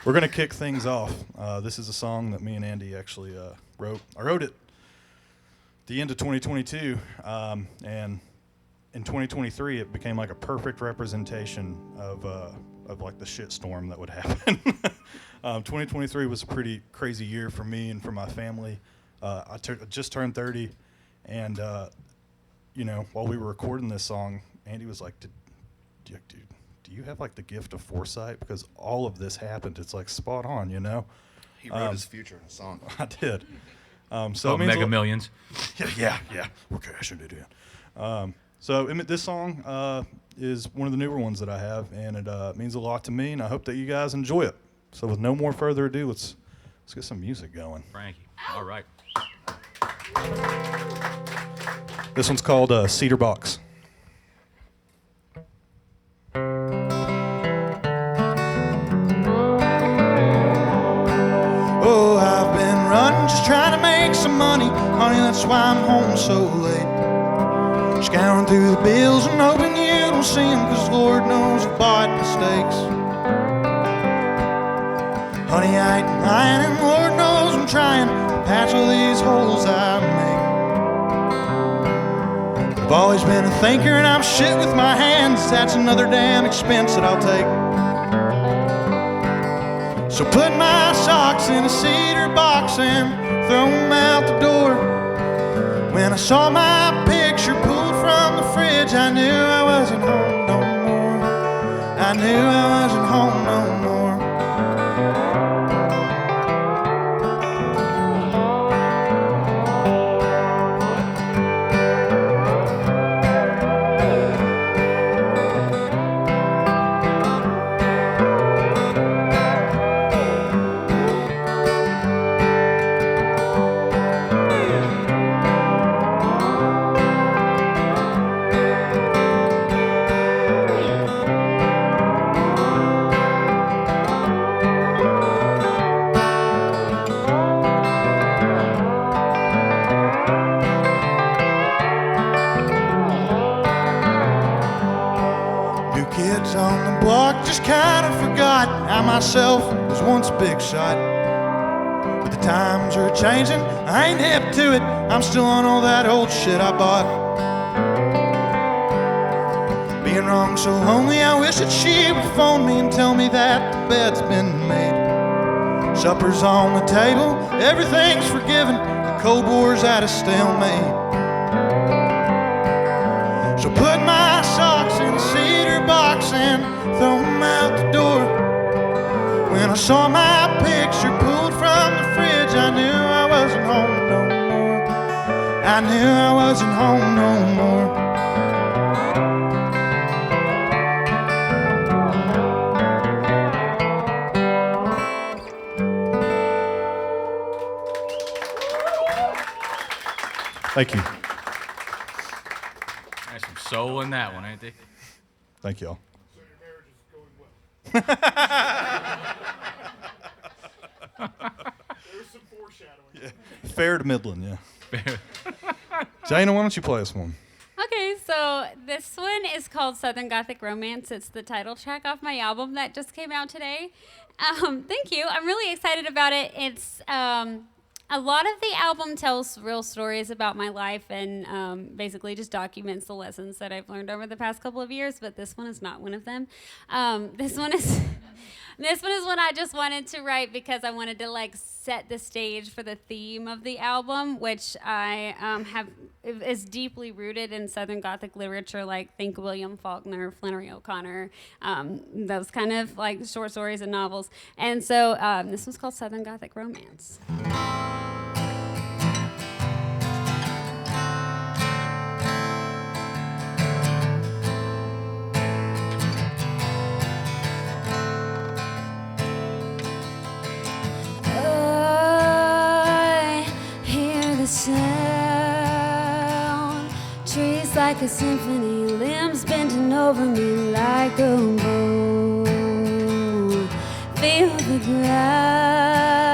We're going to kick things off. This is a song that me and Andy actually wrote. I wrote it the end of 2022, and in 2023 it became like a perfect representation of like the shitstorm that would happen. 2023 was a pretty crazy year for me and for my family. I just turned 30, and while we were recording this song, Andy was like, dude, do you have like the gift of foresight? Because all of this happened. It's like spot on, He wrote his future in a song. I did. So it means Mega Millions. Yeah. We're cashing it in. This song is one of the newer ones that I have, and it means a lot to me, and I hope that you guys enjoy it. So with no more further ado, let's get some music going. Frankie. All right. This one's called Cedar Box. Oh, I've been running, just trying to make some money. Honey, that's why I'm home so late. Scouring through the bills and hoping you don't see them, 'cause Lord knows I've bought mistakes. Honey, I ain't lying, and Lord knows I'm trying to patch all these holes I make. I've always been a thinker, and I'm shit with my hands. That's another damn expense that I'll take. So put my socks in a cedar box and throw them out the door. When I saw my picture pulled from the fridge, I knew I wasn't home no more. I knew I wasn't home no more. Just kind of forgot I myself was once a big shot. But the times are changing, I ain't hip to it. I'm still on all that old shit I bought. Being wrong so lonely, I wish that she would phone me and tell me that the bed's been made. Supper's on the table, everything's forgiven. The Cold War's at a stalemate. So put my socks in a cedar box and throw them out the door. When I saw my picture pulled from the fridge, I knew I wasn't home no more. I knew I wasn't home no more. Thank you. There's some soul in that one, ain't there? Thank y'all. So your marriage is going well. There's some foreshadowing. Yeah. Fair to Midland, yeah. Jayna, why don't you play us one? Okay, so this one is called Southern Gothic Romance. It's the title track off my album that just came out today. Thank you. I'm really excited about it. It's a lot of the album tells real stories about my life and basically just documents the lessons that I've learned over the past couple of years, but this one is not one of them. This one is one I just wanted to write because I wanted to like set the stage for the theme of the album, which I is deeply rooted in Southern Gothic literature, like think William Faulkner, Flannery O'Connor, those kind of like short stories and novels. And so this one's called Southern Gothic Romance. Sound trees like a symphony, limbs bending over me like a bow. Feel the ground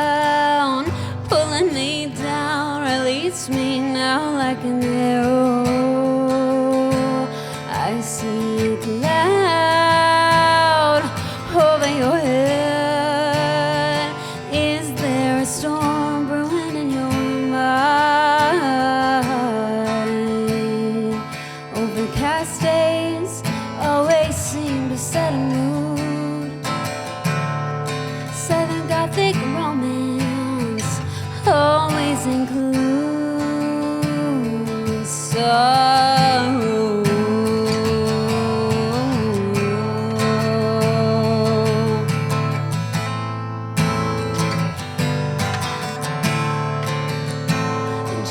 pulling me down, release me now like an arrow. I see a cloud over your head. and clues. Sorrow.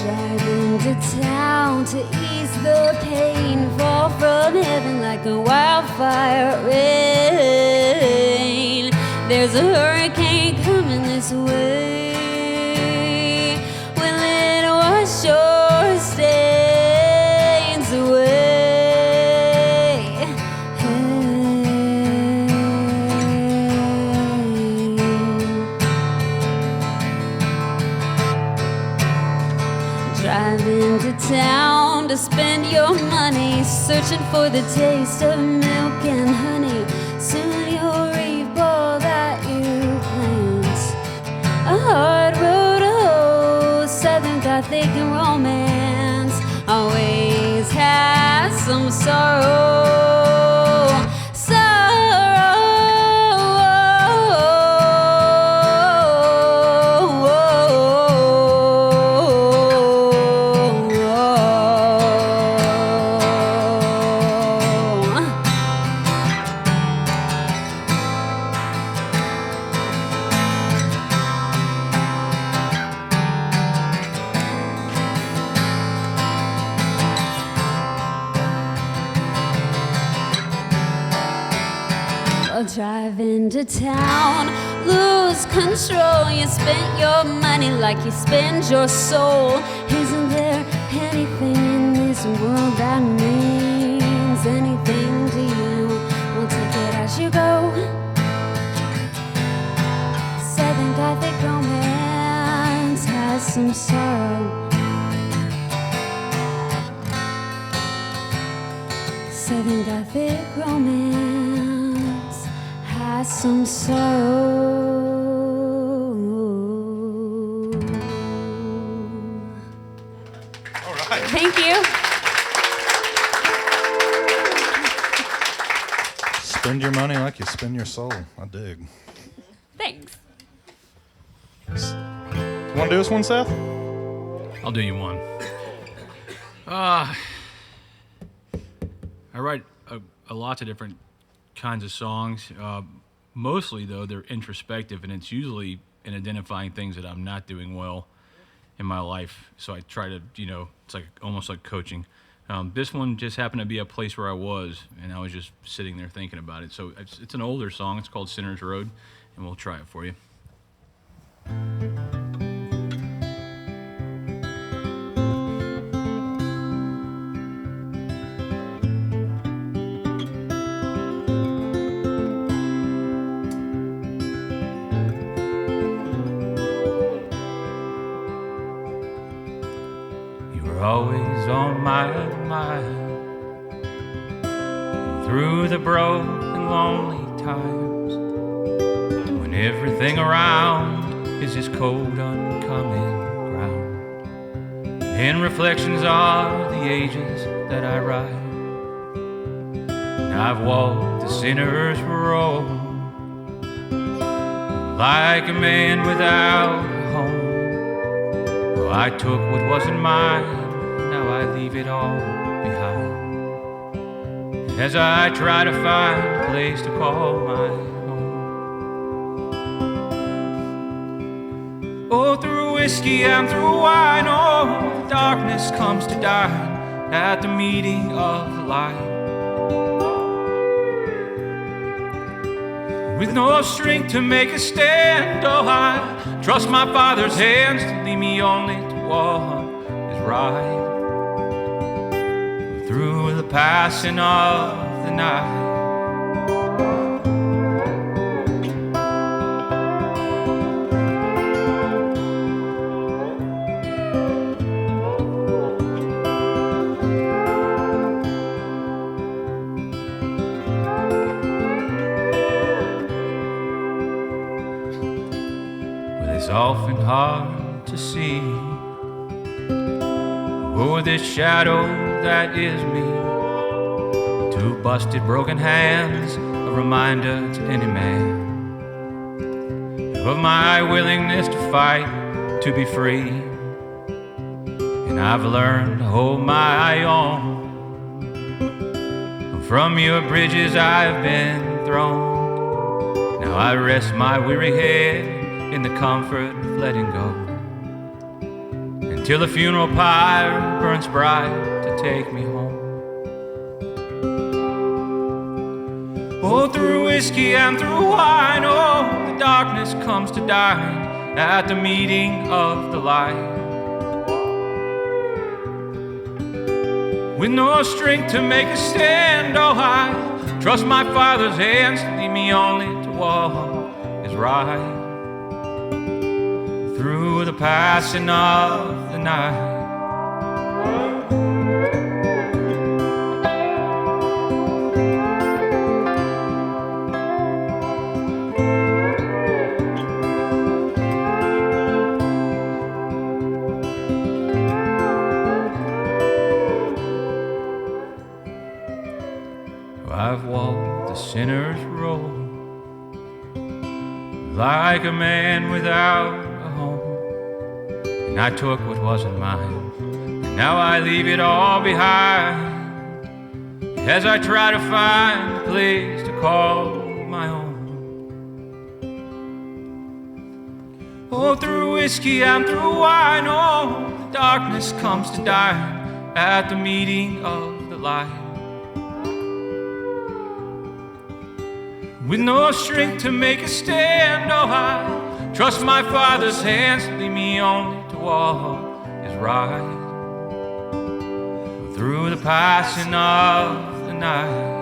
Driving to town to ease the pain, fall from heaven like a wildfire rain. There's a hurricane coming this way. Will it wash your stains away? Driving to town to spend your money, searching for the taste of milk and honey. Soon you'll reap all that you plant. A hard road to hoe, Southern Gothic and romance always has some sorrow. Driving to town, lose control. You spent your money like you spend your soul. Isn't there anything in this world that means anything to you? We'll take it as you go. Southern Gothic romance has some sorrow. Southern Gothic romance has some sorrow. All right. Thank you. Spend your money like you spend your soul. I dig. Thanks. Want to do this one, Seth? I'll do you one. I write a lot of different kinds of songs. Mostly, though, they're introspective, and it's usually in identifying things that I'm not doing well in my life. So I try to, it's like almost like coaching. This one just happened to be a place where I was, and I was just sitting there thinking about it. So it's an older song. It's called Sinner's Road, and we'll try it for you. Always on my mind through the broken, lonely times when everything around is just cold, uncommon ground, and reflections are the ages that I ride. And I've walked the sinner's road like a man without a home. Oh, I took what wasn't mine, now I leave it all behind, as I try to find a place to call my own. Oh, through whiskey and through wine, oh, the darkness comes to dine at the meeting of the light. With no strength to make a stand, oh, I trust my Father's hands to lead me only to what is right. Through the passing of the night, well, it's often hard to see. Oh, this shadow that is me, two busted, broken hands, a reminder to any man of my willingness to fight, to be free, and I've learned to hold my own. From your bridges I've been thrown. Now I rest my weary head in the comfort of letting go, until the funeral pyre burns bright to take me home. Oh, through whiskey and through wine, oh, the darkness comes to dine at the meeting of the light. With no strength to make a stand, oh, I trust my Father's hands to lead me only to what is right. Through the passing of the night. I've walked the sinner's road like a man without a home, and I took what wasn't mine, and now I leave it all behind as I try to find a place to call my own. Oh, through whiskey and through wine, oh, the darkness comes to dine at the meeting of the light. With no strength to make a stand, oh, I trust my Father's hands to lead me only to what is right. Through the passing of the night.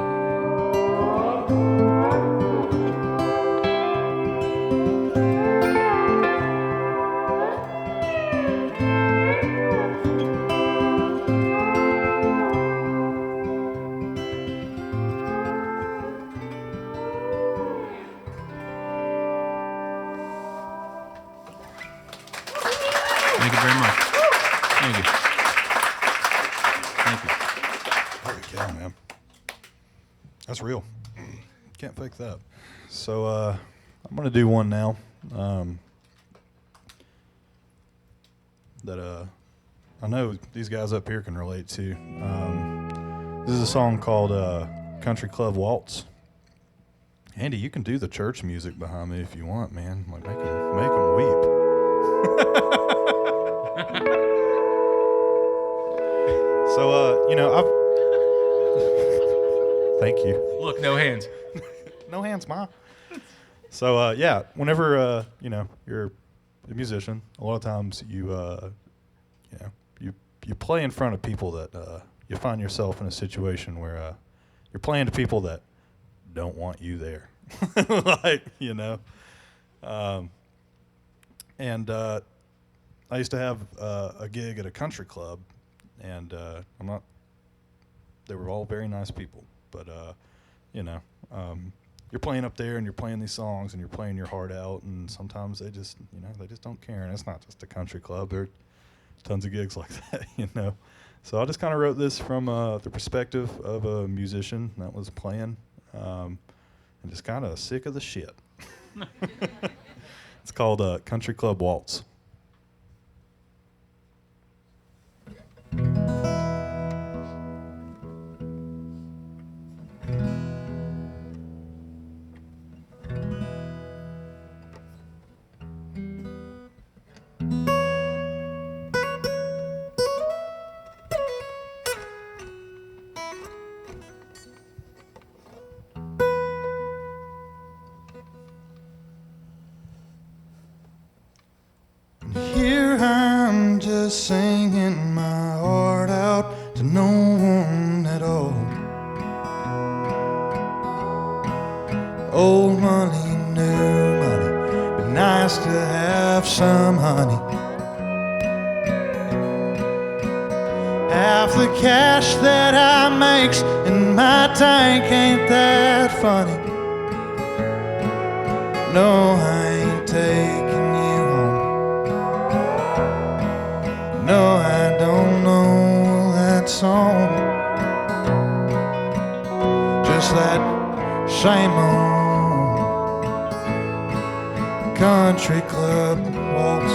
Thank you very much. Thank you. Thank you. Holy cow, man. That's real. Can't fake that. So I'm going to do one now that I know these guys up here can relate to. This is a song called Country Club Waltz. Andy, you can do the church music behind me if you want, man. Like make them weep. So, thank you. Look, no hands. No hands, Ma. So, whenever, you're a musician, a lot of times you play in front of people that you find yourself in a situation where you're playing to people that don't want you there. And I used to have a gig at a country club, and they were all very nice people, but you're playing up there and you're playing these songs and you're playing your heart out, and sometimes they just don't care. And it's not just a country club. There are tons of gigs like that, So I just kind of wrote this from the perspective of a musician that was playing, and just kind of sick of the shit. It's called Country Club Waltz. Here I'm just singing my heart out to no one at all. Old money, new money, but nice to have some honey. Half the cash that I makes in my tank ain't that funny. No, I ain't taking you home. No, I don't know that song. Just that same old country club waltz.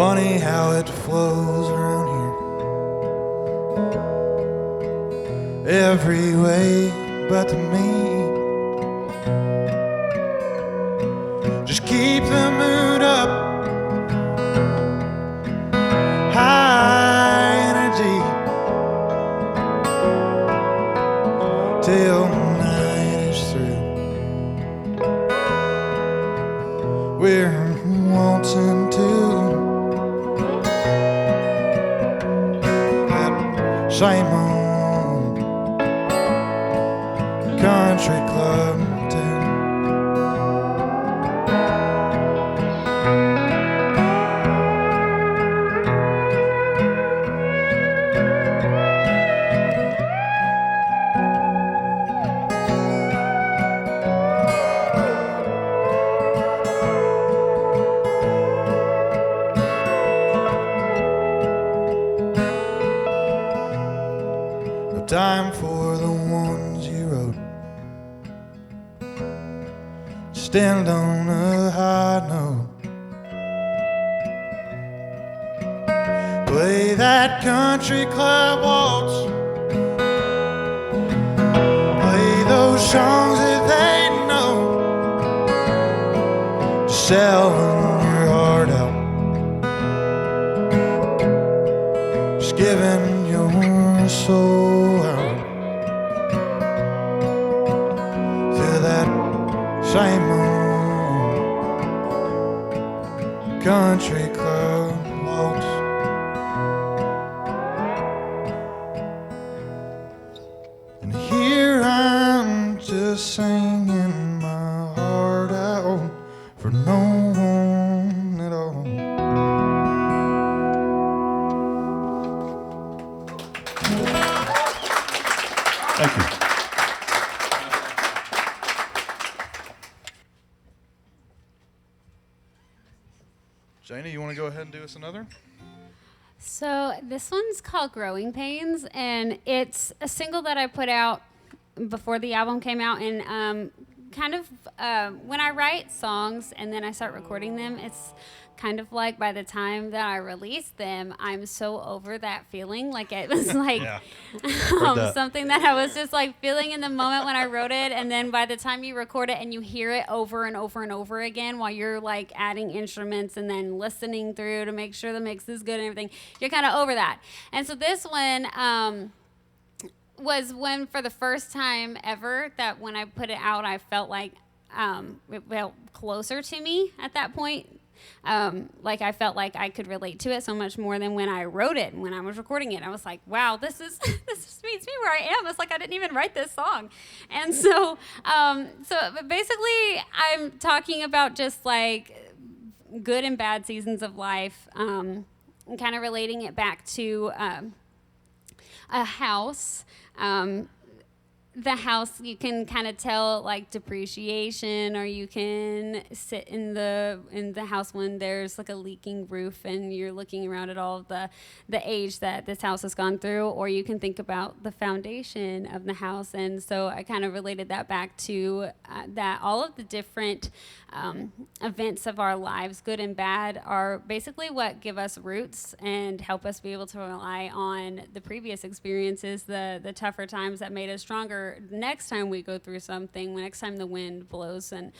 Funny how it flows around here, every way but to me. Just keep the mood up, high energy, till night is through. We're waltzing to that same old country club tune. Time for the ones you wrote. Stand on a high note. Play that country club waltz. Play those songs that they know. Selling your heart out. Just giving your soul same old country club waltz. And here I'm just singing my heart out for no one at all. Thank you. Jayna, you want to go ahead and do us another? So this one's called Growing Pains, and it's a single that I put out before the album came out. And when I write songs and then I start recording them, it's kind of like by the time that I release them, I'm so over that feeling. Like it was like something that I was just like feeling in the moment when I wrote it. And then by the time you record it and you hear it over and over and over again while you're like adding instruments and then listening through to make sure the mix is good and everything, you're kind of over that. And so this one was when for the first time ever that when I put it out, I felt like it felt closer to me at that point. Like I felt like I could relate to it so much more than when I wrote it and when I was recording it. I was like, wow, this just meets me where I am. It's like I didn't even write this song. And so but basically I'm talking about just like good and bad seasons of life, and kind of relating it back to a house. The house, you can kind of tell like depreciation, or you can sit in the house when there's like a leaking roof and you're looking around at all of the age that this house has gone through, or you can think about the foundation of the house. And so I kind of related that back to that all of the different events of our lives, good and bad, are basically what give us roots and help us be able to rely on the previous experiences, the tougher times that made us stronger next time we go through something, next time the wind blows. And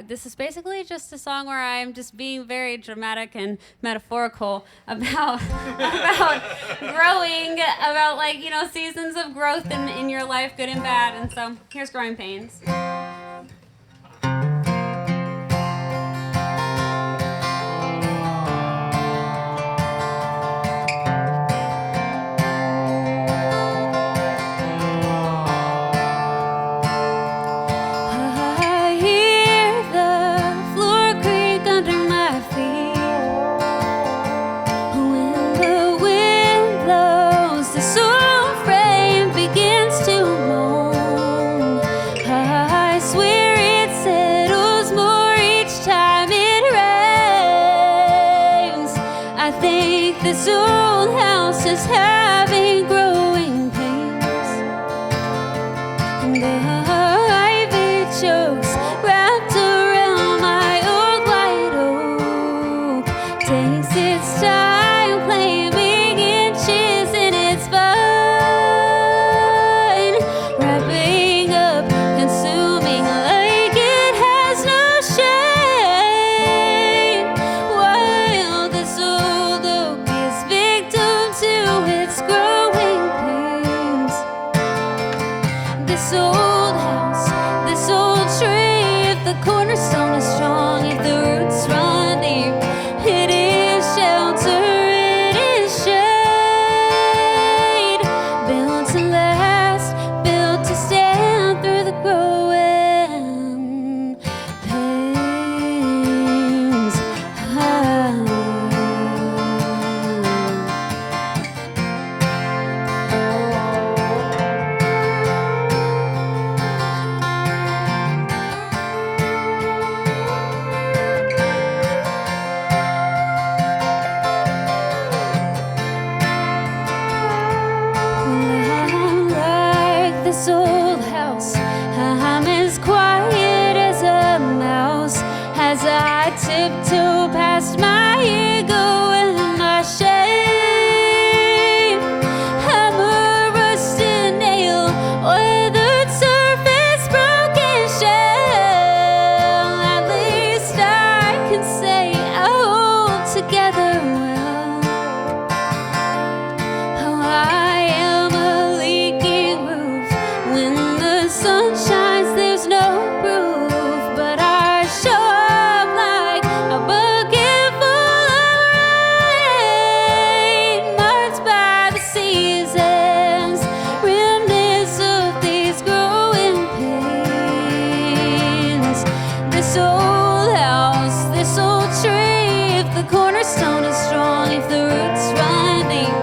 this is basically just a song where I'm just being very dramatic and metaphorical about growing, about like, you know, seasons of growth in your life, good and bad. And so here's Growing Pains. This old house is having growing pains, and the ivy chokes wrapped around my old white oak. Takes this old house, this old tree. If the cornerstone is strong, if the roots run deep, it is shelter, it is shade. Built to last, built to stand through the growing pains. Like this old house, I'm as quiet as a mouse as I tiptoe past my ego and my shame. I'm a rusted nail, weathered surface, broken shell. At least I can say I hold together well. Oh, I am a leaking roof. When the sun shines, there's no proof, but I show up like a bucket full of rain, marked by the seasons, remnants of these growing pains. This old house, this old tree, if the cornerstone is strong, if the roots run deep,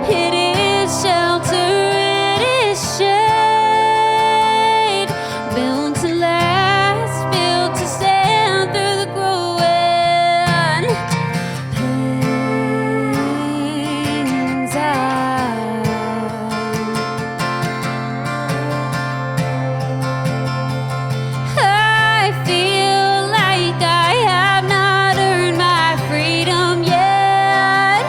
it is shelter, it is shade. Built to last, built to stand through the growing pains. I feel like I have not earned my freedom yet.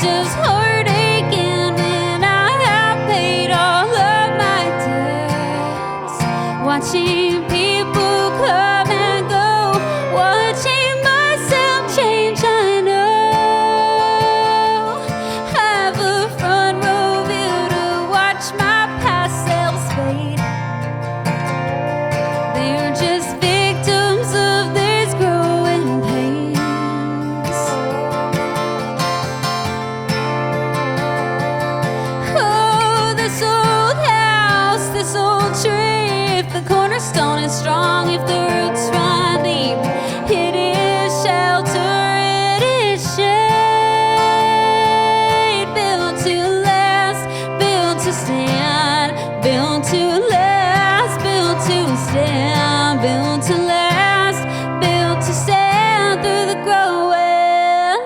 Just heart aching when I have paid all of my debts. Watching people come and go, watching myself change, I know. Have a front row view to watch my past selves fade. They're just victims of these growing pains. Oh, this old house, this old tree, if the cornerstone is strong, if the roots run deep, it is shelter, it is shade. Built to last, built to stand, built to last, built to stand, built to last, built to stand through the growing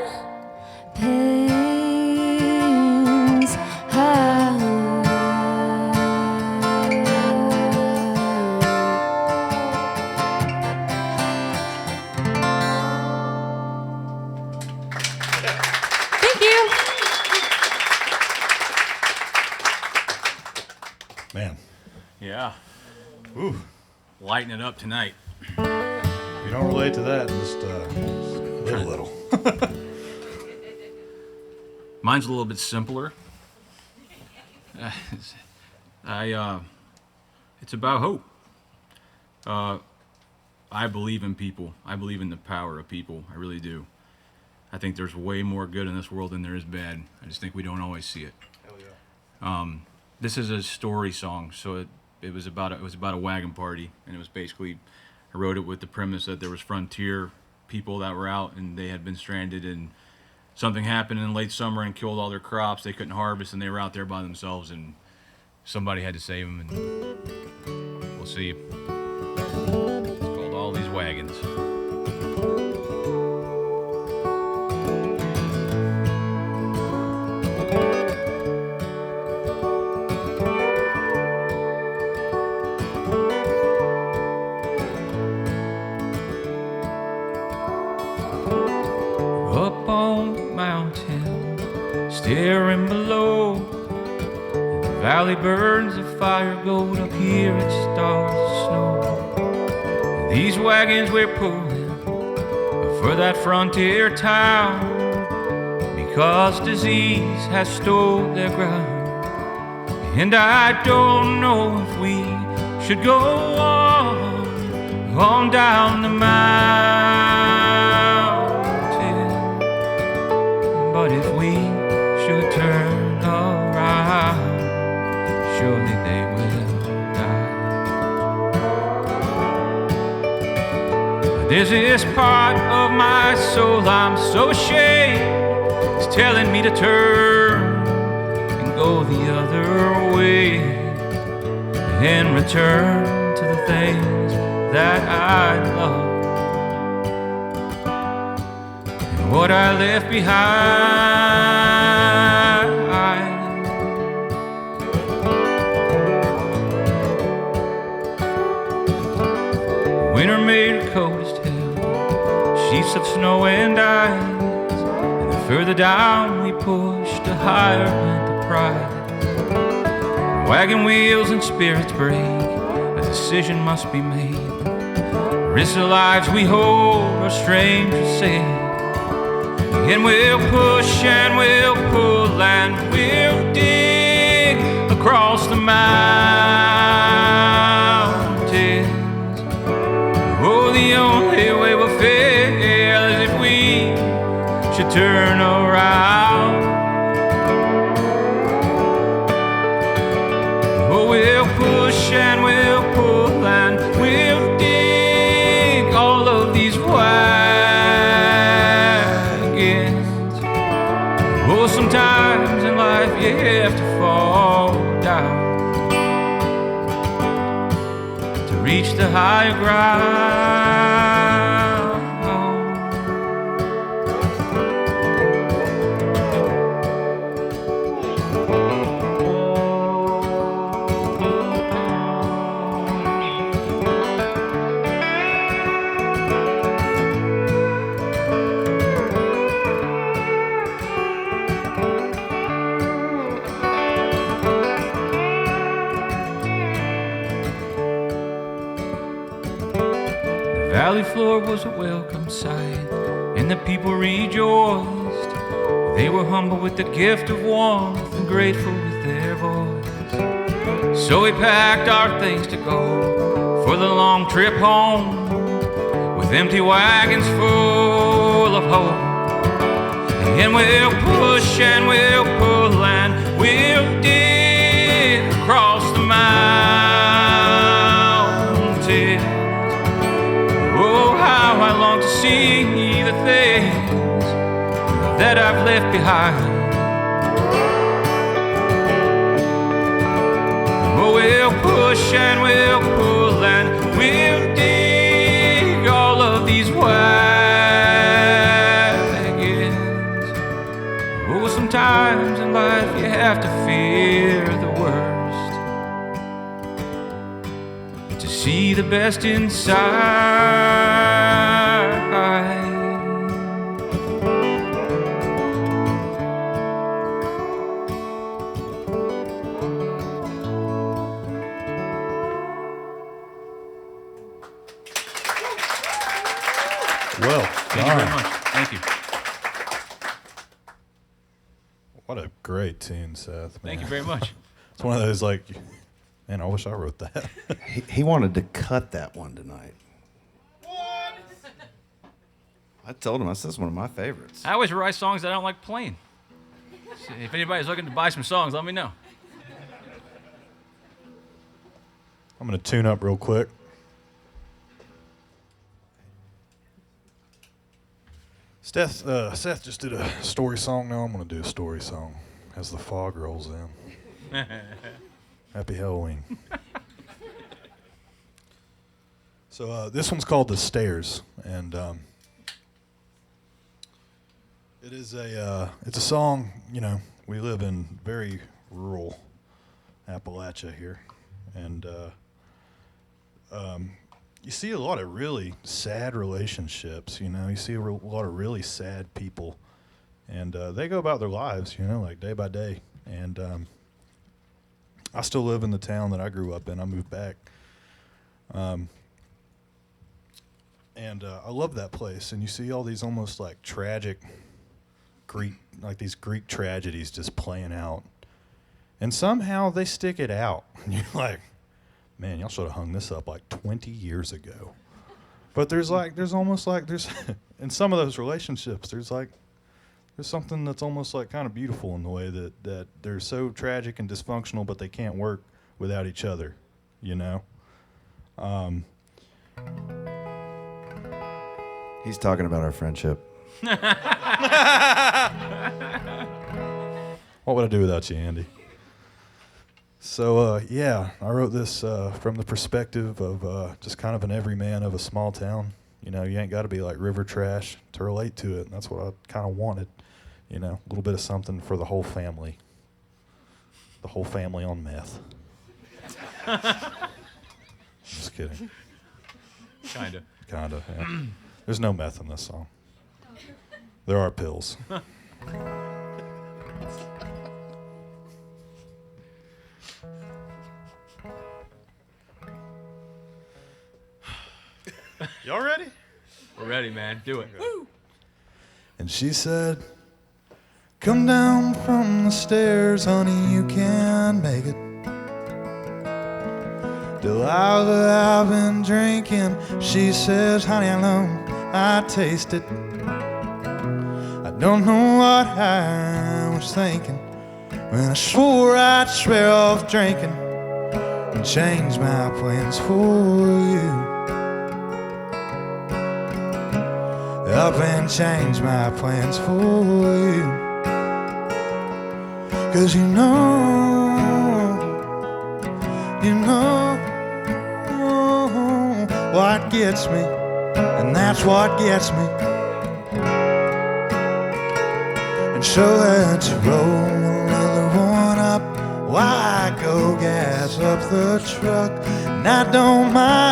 pains. Thank you. Man, Yeah, ooh, lighten it up tonight. if you don't relate to that, just live a little. Mine's a little bit simpler. It's about hope. I believe in people. I believe in the power of people. I really do. I think there's way more good in this world than there is bad. I just think we don't always see it. Hell yeah. This is a story song, so it was about a wagon party, and it was basically, I wrote it with the premise that there was frontier people that were out and they had been stranded, and something happened in late summer and killed all their crops. They couldn't harvest, and they were out there by themselves, and somebody had to save them. And we'll see. It's called All These Wagons. Up on the mountain, staring below, the valley burns, the fire goes up here, it starts to snow. These wagons we're pulling for that frontier town, because disease has stole their ground. And I don't know if we should go on down the mountain, but if we should turn around, surely they will die. There's this part of my soul I'm so ashamed, it's telling me to turn and go the other way and return to the things that I love and what I left behind. Winter made her cold as hell, sheets of snow and ice, and the further down we pushed, the higher went the price. Wagon wheels and spirits break, a decision must be made. Risks the lives we hold are strangers say, and we'll push and we'll pull and we'll dig across the mountains. Oh, the only way we'll fail is if we should turn around. Oh, we'll push and we'll pull and we'll dig all of these wagons. Oh, sometimes in life you have to fall down to reach the higher ground. Valley floor was a welcome sight, and the people rejoiced. They were humble with the gift of warmth and grateful with their voice. So we packed our things to go for the long trip home, with empty wagons full of hope. And we'll push and we'll pull and we'll dig across the mountains. Oh, how I long to see the things that I've left behind. Oh, we'll push and we'll pull and we'll dig all of these wagons. Oh, sometimes in life you have to fear the worst to see the best inside. Well, Thank you very much. Thank you. What a great tune, Seth. Thank you man. very much. It's one of those like, man, I wish I wrote that. He wanted to cut that one tonight. I told him, I said, it's one of my favorites. I always write songs that I don't like playing. So if anybody's looking to buy some songs, let me know. I'm going to tune up real quick. Seth just did a story song. Now I'm going to do a story song as the fog rolls in. Happy Halloween. So this one's called The Stairs, and it's a song. You know, we live in very rural Appalachia here, and you see a lot of really sad relationships. You know, you see a lot of really sad people, and they go about their lives, you know, like day by day. And I still live in the town that I grew up in. I moved back. And I love that place. And you see all these almost like tragic Greek tragedies just playing out. And somehow they stick it out. And you're like, man, y'all should have hung this up like 20 years ago. But there's almost like in some of those relationships, there's something that's almost like kind of beautiful in the way that they're so tragic and dysfunctional, but they can't work without each other, you know? He's talking about our friendship. What would I do without you, Andy? So, yeah, I wrote this from the perspective of just kind of an everyman of a small town. You know, you ain't got to be like river trash to relate to it. And that's what I kind of wanted. You know, a little bit of something for the whole family. The whole family on meth. Just kidding. Kinda. Kinda, yeah. There's no meth in this song. There are pills. Y'all ready? We're ready, man. Do it. Woo! And she said, come down from the stairs, honey, you can make it. Delilah, I've been drinking. She says, honey, I know I taste it. I don't know what I was thinking when I swore I'd swear off drinking and change my plans for you. Up and change my plans for you. 'Cause you know what gets me, and that's what gets me. And so let's roll another one up while I go gas up the truck. And I don't mind,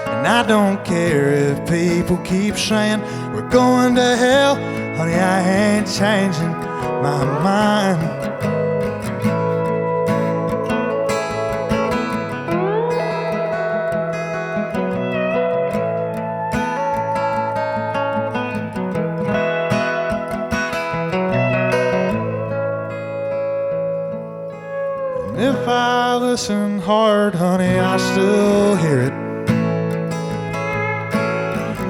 and I don't care if people keep saying we're going to hell. Honey, I ain't changing my mind. And if I listen hard, honey, I still hear it.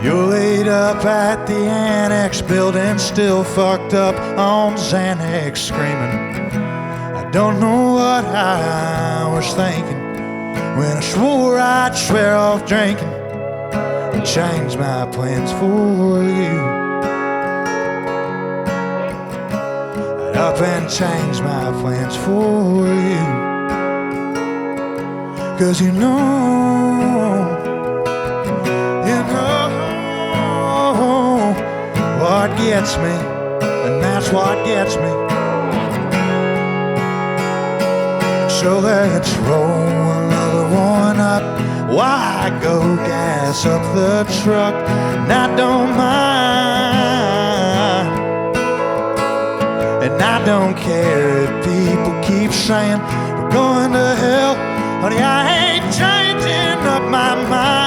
You're laid up at the annex building, still fucked up on Xanax, screaming. I don't know what I was thinking when I swore I'd swear off drinking and change my plans for you. I'd up and change my plans for you. 'Cause you know what gets me, and that's what gets me. So let's roll another one up while I go gas up the truck. And I don't mind, and I don't care if people keep saying we're going to hell. Honey, I ain't changing up my mind.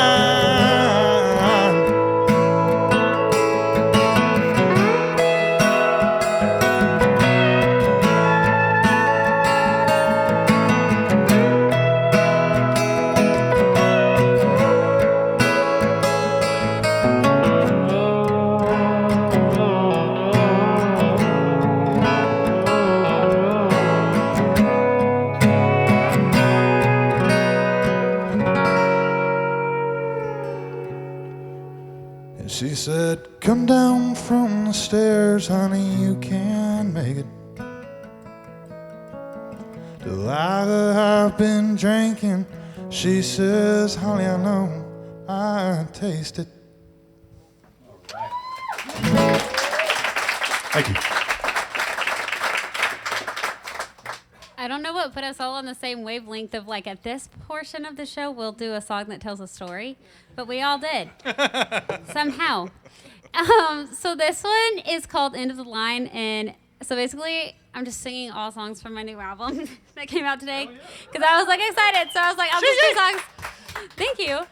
She said, come down from the stairs, honey, you can make it. Delilah, I've been drinking. She says, honey, I know I taste it. Thank you. I don't know what put us all on the same wavelength of like at this portion of the show we'll do a song that tells a story, but we all did somehow. So this one is called End of the Line, and so basically I'm just singing all songs from my new album that came out today because I was like excited, so I was like I'll just do songs. Thank you.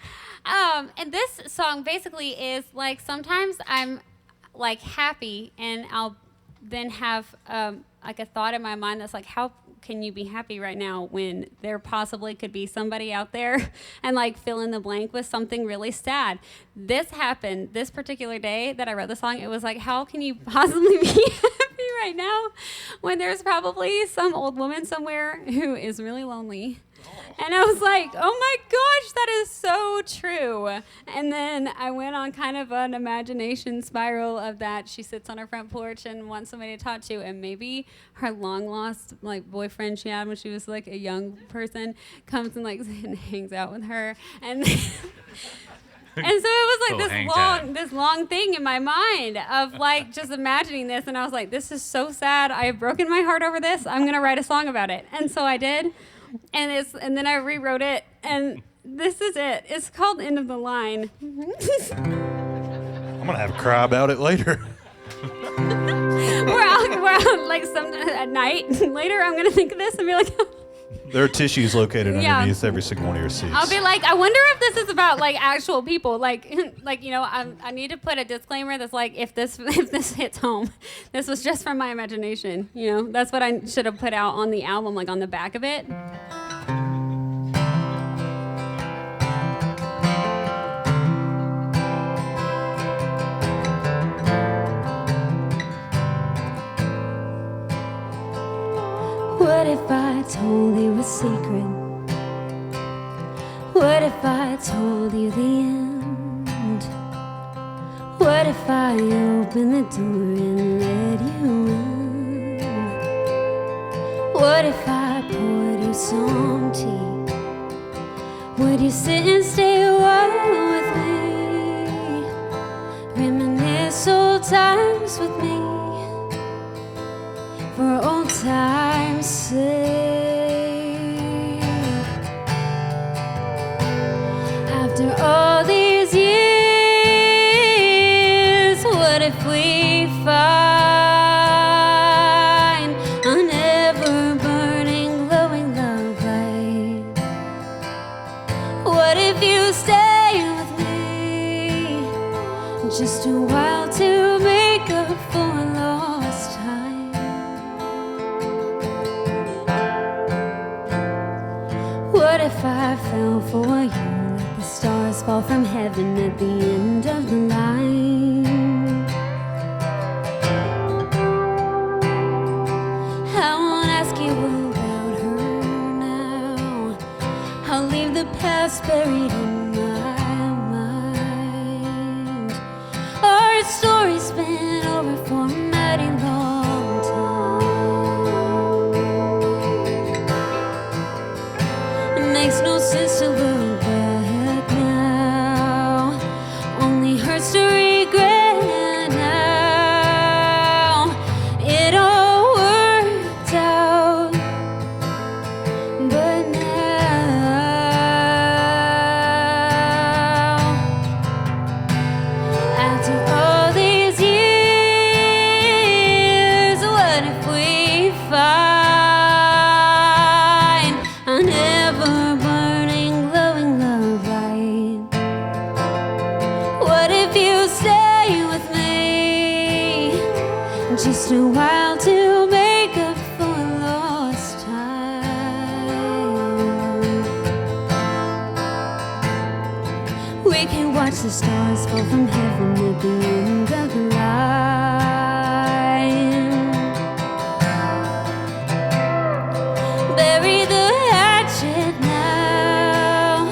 And this song basically is like sometimes I'm like happy and I'll then have like a thought in my mind that's like, how can you be happy right now when there possibly could be somebody out there and like fill in the blank with something really sad? This happened this particular day that I wrote the song. It was like, how can you possibly be happy right now when there's probably some old woman somewhere who is really lonely? And I was like, oh my gosh, that is so true. And then I went on kind of an imagination spiral of that. She sits on her front porch and wants somebody to talk to, and maybe her long lost like boyfriend she had when she was like a young person comes and like and hangs out with her. And and so it was like this long thing in my mind of like just imagining this, and I was like, this is so sad. I have broken my heart over this. I'm gonna write a song about it. And so I did. And then I rewrote it, and this is it. It's called End of the Line. I'm gonna have a cry about it later. we're out like at night. Later, I'm gonna think of this and be like, There are tissues located underneath every single one of your seats. I'll be like, I wonder if this is about like actual people. Like you know, I need to put a disclaimer that's like, if this hits home, this was just from my imagination. You know, that's what I should have put out on the album, like on the back of it. What if I told you a secret? What if I told you the end? What if I opened the door and let you in? What if I poured you some tea? Would you sit and stay a while with me? Reminisce old times with me, for old time's sake. After all these years, what if we find an ever-burning, glowing love light? What if you stay with me just a while to make up for lost time? What if I fell for you like the stars fall from heaven at the end of the line? I won't ask you about her now. I'll leave the past buried in my mind. Our story's been over for a mighty long time. It makes no sense to look back now. Only hurts to regret now. It all worked out, but now, after all these years, what if we find an ever-burning, glowing love light? What if you stay with me just a while to make up for lost time? We can watch the stars fall from heaven at the end of the line. Bury the hatchet now.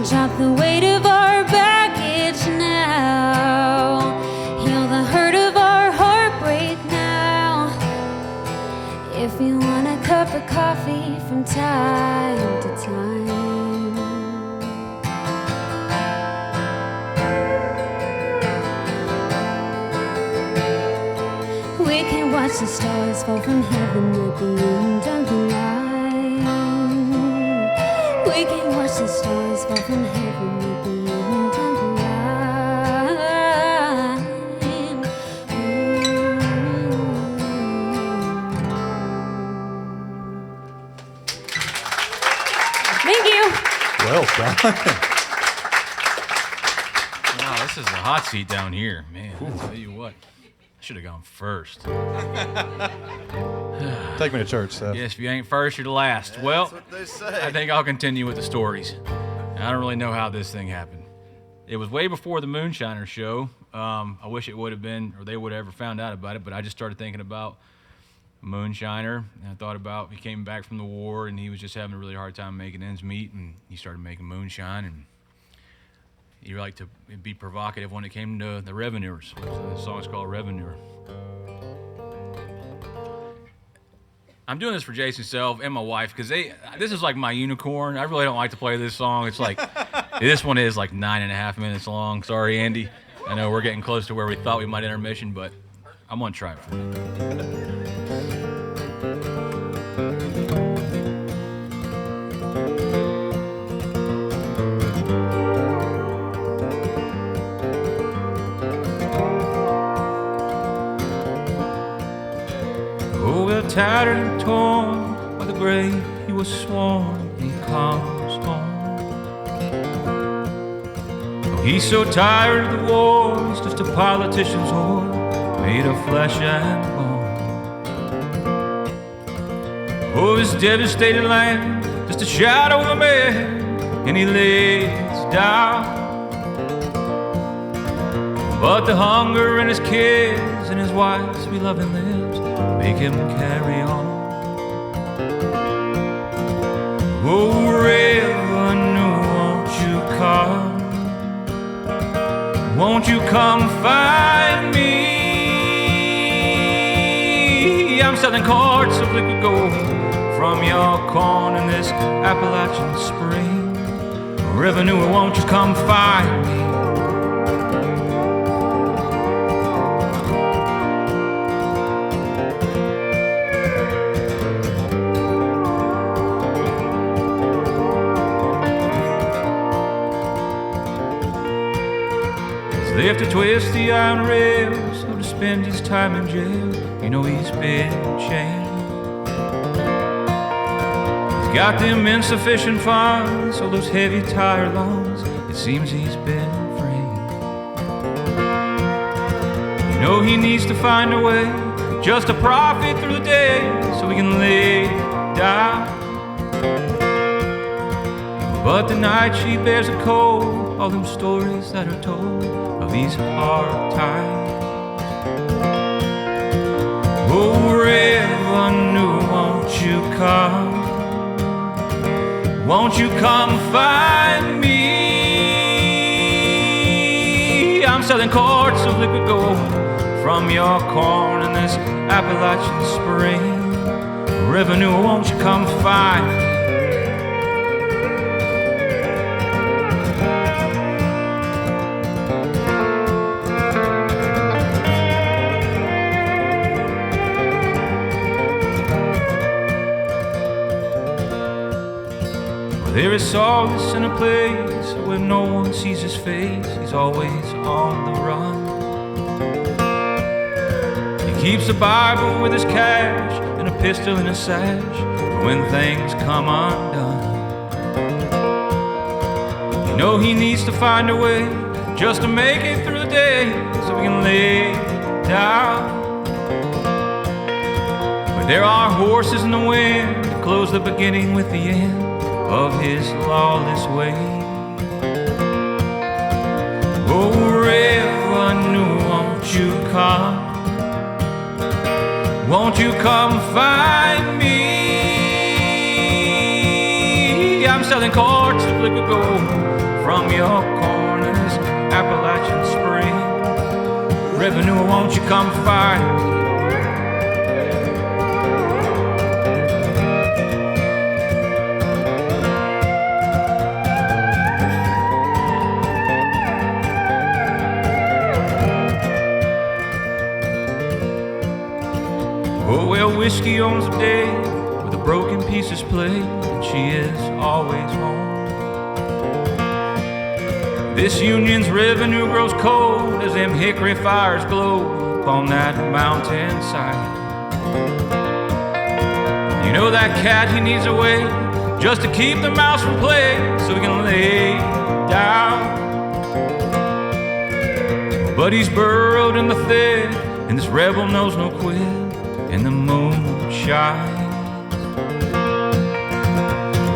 Drop the weight of our baggage now. Heal the hurt of our heartbreak now. If you want a cup of coffee from time to time. We can watch the stars fall from heaven at the end of the line. We can watch the stars fall from heaven at the end of the line. Thank you. Well done. Wow, this is a hot seat down here, man. I'll tell you what. should have gone first. Take me to church, Seth. Yes, if you ain't first, you're the last. Well, That's what they say. I think I'll continue with the stories. I don't really know how this thing happened. It was way before the Moonshiner show. I wish it would have been, or they would have ever found out about it, but I just started thinking about Moonshiner, and I thought about, he came back from the war, and he was just having a really hard time making ends meet, and he started making moonshine, and he liked to be provocative when it came to the revenuers. The song's called Revenuer. I'm doing this for Jason Self and my wife because this is like my unicorn. I really don't like to play this song. It's like, this one is like 9.5 minutes long. Sorry, Andy. I know we're getting close to where we thought we might intermission, but I'm going to try it for you. Tattered and torn by the grave he was sworn, he comes home. Oh, he's so tired of the war, he's just a politician's whore, made of flesh and bone. Oh, his devastated land, just a shadow of a man, and he lays down. But the hunger and his kids and his wife's beloved lives make him carry on. Oh, Revenue, won't you come? Won't you come find me? I'm selling quarts of liquid gold from your corn in this Appalachian spring. Revenue, won't you come find me? They have to twist the iron rails, or to spend his time in jail. You know he's been chained. He's got them insufficient funds, so those heavy tire loans, it seems he's been framed. You know he needs to find a way just to profit through the day, so he can lay down. But the night she bears a cold, all them stories that are told of these hard times. Oh, Revenue, won't you come? Won't you come find me? I'm selling quarts of liquid gold from your corn in this Appalachian spring. Revenue, won't you come find me? There is solace in a place where no one sees his face. He's always on the run. He keeps a Bible with his cash and a pistol in his sash when things come undone. You know he needs to find a way just to make it through the day, so we can lay down. But there are horses in the wind to close the beginning with the end of his lawless way. Oh, Revenue, won't you come? Won't you come find me? I'm selling quarts of liquid gold from your corn in this Appalachian spring. Revenue, won't you come find me? Whiskey owns the day where the broken pieces play, and she is always home. This union's revenue grows cold as them hickory fires glow upon that mountainside. You know that cat, he needs a way just to keep the mouse from play, so he can lay down. But he's burrowed in the thick and this rebel knows no quit, and the moon shines.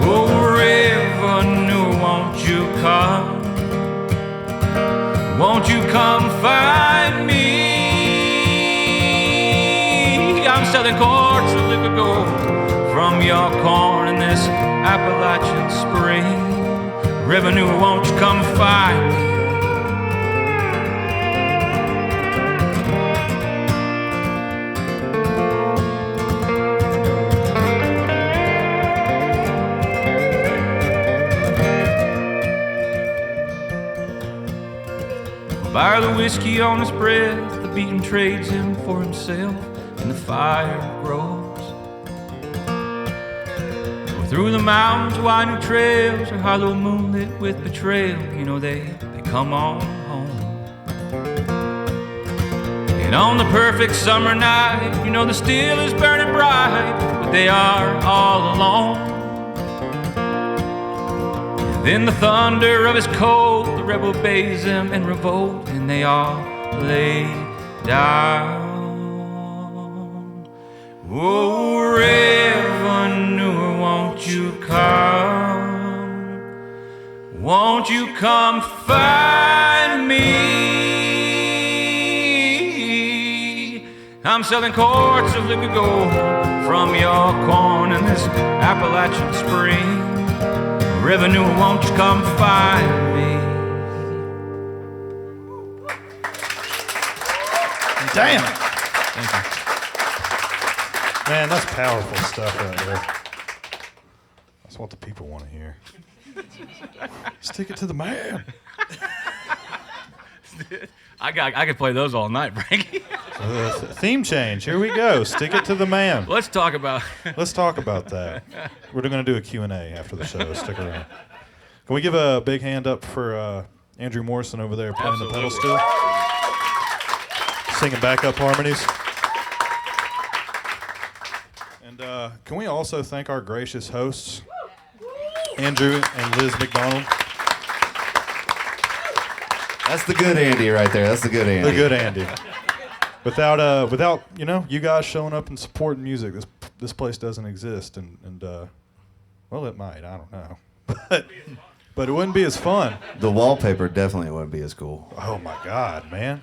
Oh, river, won't you come? Won't you come find me? I'm selling quarts of liquid gold from your corn in this Appalachian spring. Revenue, won't you come find me? Fire the whiskey on his breath, the beaten trades him for himself, and the fire grows. Through the mountains, winding trails are hollow moonlit with betrayal. You know they come on home. And on the perfect summer night, you know the steel is burning bright, but they are all alone. And then the thunder of his cold, the rebel obeys them in revolt, and they all lay down. Oh, Revenue, won't you come? Won't you come find me? I'm selling quarts of liquid gold from your corn in this Appalachian spring. Revenue, won't you come find me? Damn. Thank you. Man, that's powerful stuff right there. That's what the people want to hear. Stick it to the man. I could play those all night, Frankie. Theme change. Here we go. Stick it to the man. Let's talk about. Let's talk about that. We're going to do a Q&A after the show. Stick around. Can we give a big hand up for Andrew Morrison over there playing the pedal steel? Singing backup harmonies. And can we also thank our gracious hosts, Andrew and Liz McDonald? That's the good Andy right there. That's the good Andy. The good Andy. Without you guys showing up and supporting music, this place doesn't exist. And well, it might. I don't know. But it wouldn't be as fun. The wallpaper definitely wouldn't be as cool. Oh my God, man.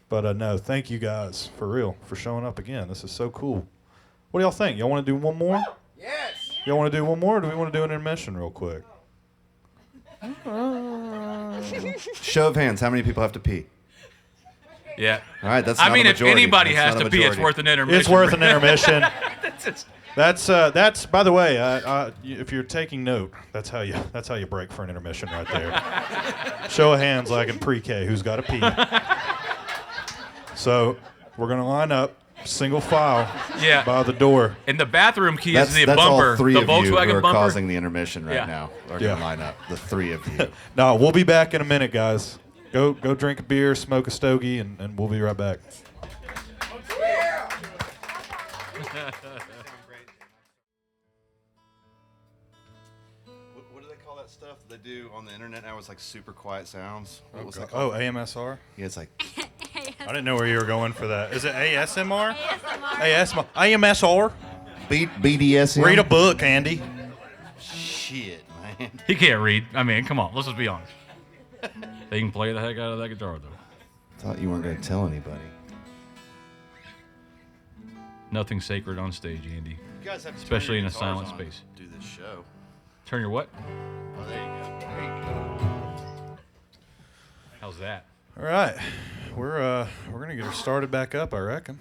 But no, thank you guys for real for showing up again. This is so cool. What do y'all think? Y'all want to do one more? Yes. Y'all want to do one more, or do we want to do an intermission real quick? Show of hands, how many people have to pee? Yeah. All right, that's I not mean, a if majority. anybody That's has not a to pee, it's majority. worth an intermission. It's worth an intermission. That's by the way, if you're taking note, that's how you break for an intermission right there. Show of hands like in pre-K, who's got to pee. So we're gonna line up, single file, Yeah. by the door. And the bathroom key That's is the all bumper, three the of you who Volkswagen are bumper. causing the intermission right Yeah. now. Are Yeah. gonna line up, the three of you. No, we'll be back in a minute, guys. Go drink a beer, smoke a stogie, and we'll be right back. What do they call that stuff they do on the internet now? It's like super quiet sounds. What was that Oh, called? AMSR? Yeah, it's like I didn't know where you were going for that. Is it ASMR? ASMR. AMSR? BDSM. Read a book, Andy. Shit, man. He can't read. I mean, come on. Let's just be honest. They can play the heck out of that guitar, though. Thought you weren't going to tell anybody. Nothing sacred on stage, Andy. You guys have to Especially turn your in a guitars silent on space. to Do this show. Turn your what? Oh, there you go. There you go. How's that? All right. We're going to get her started back up, I reckon.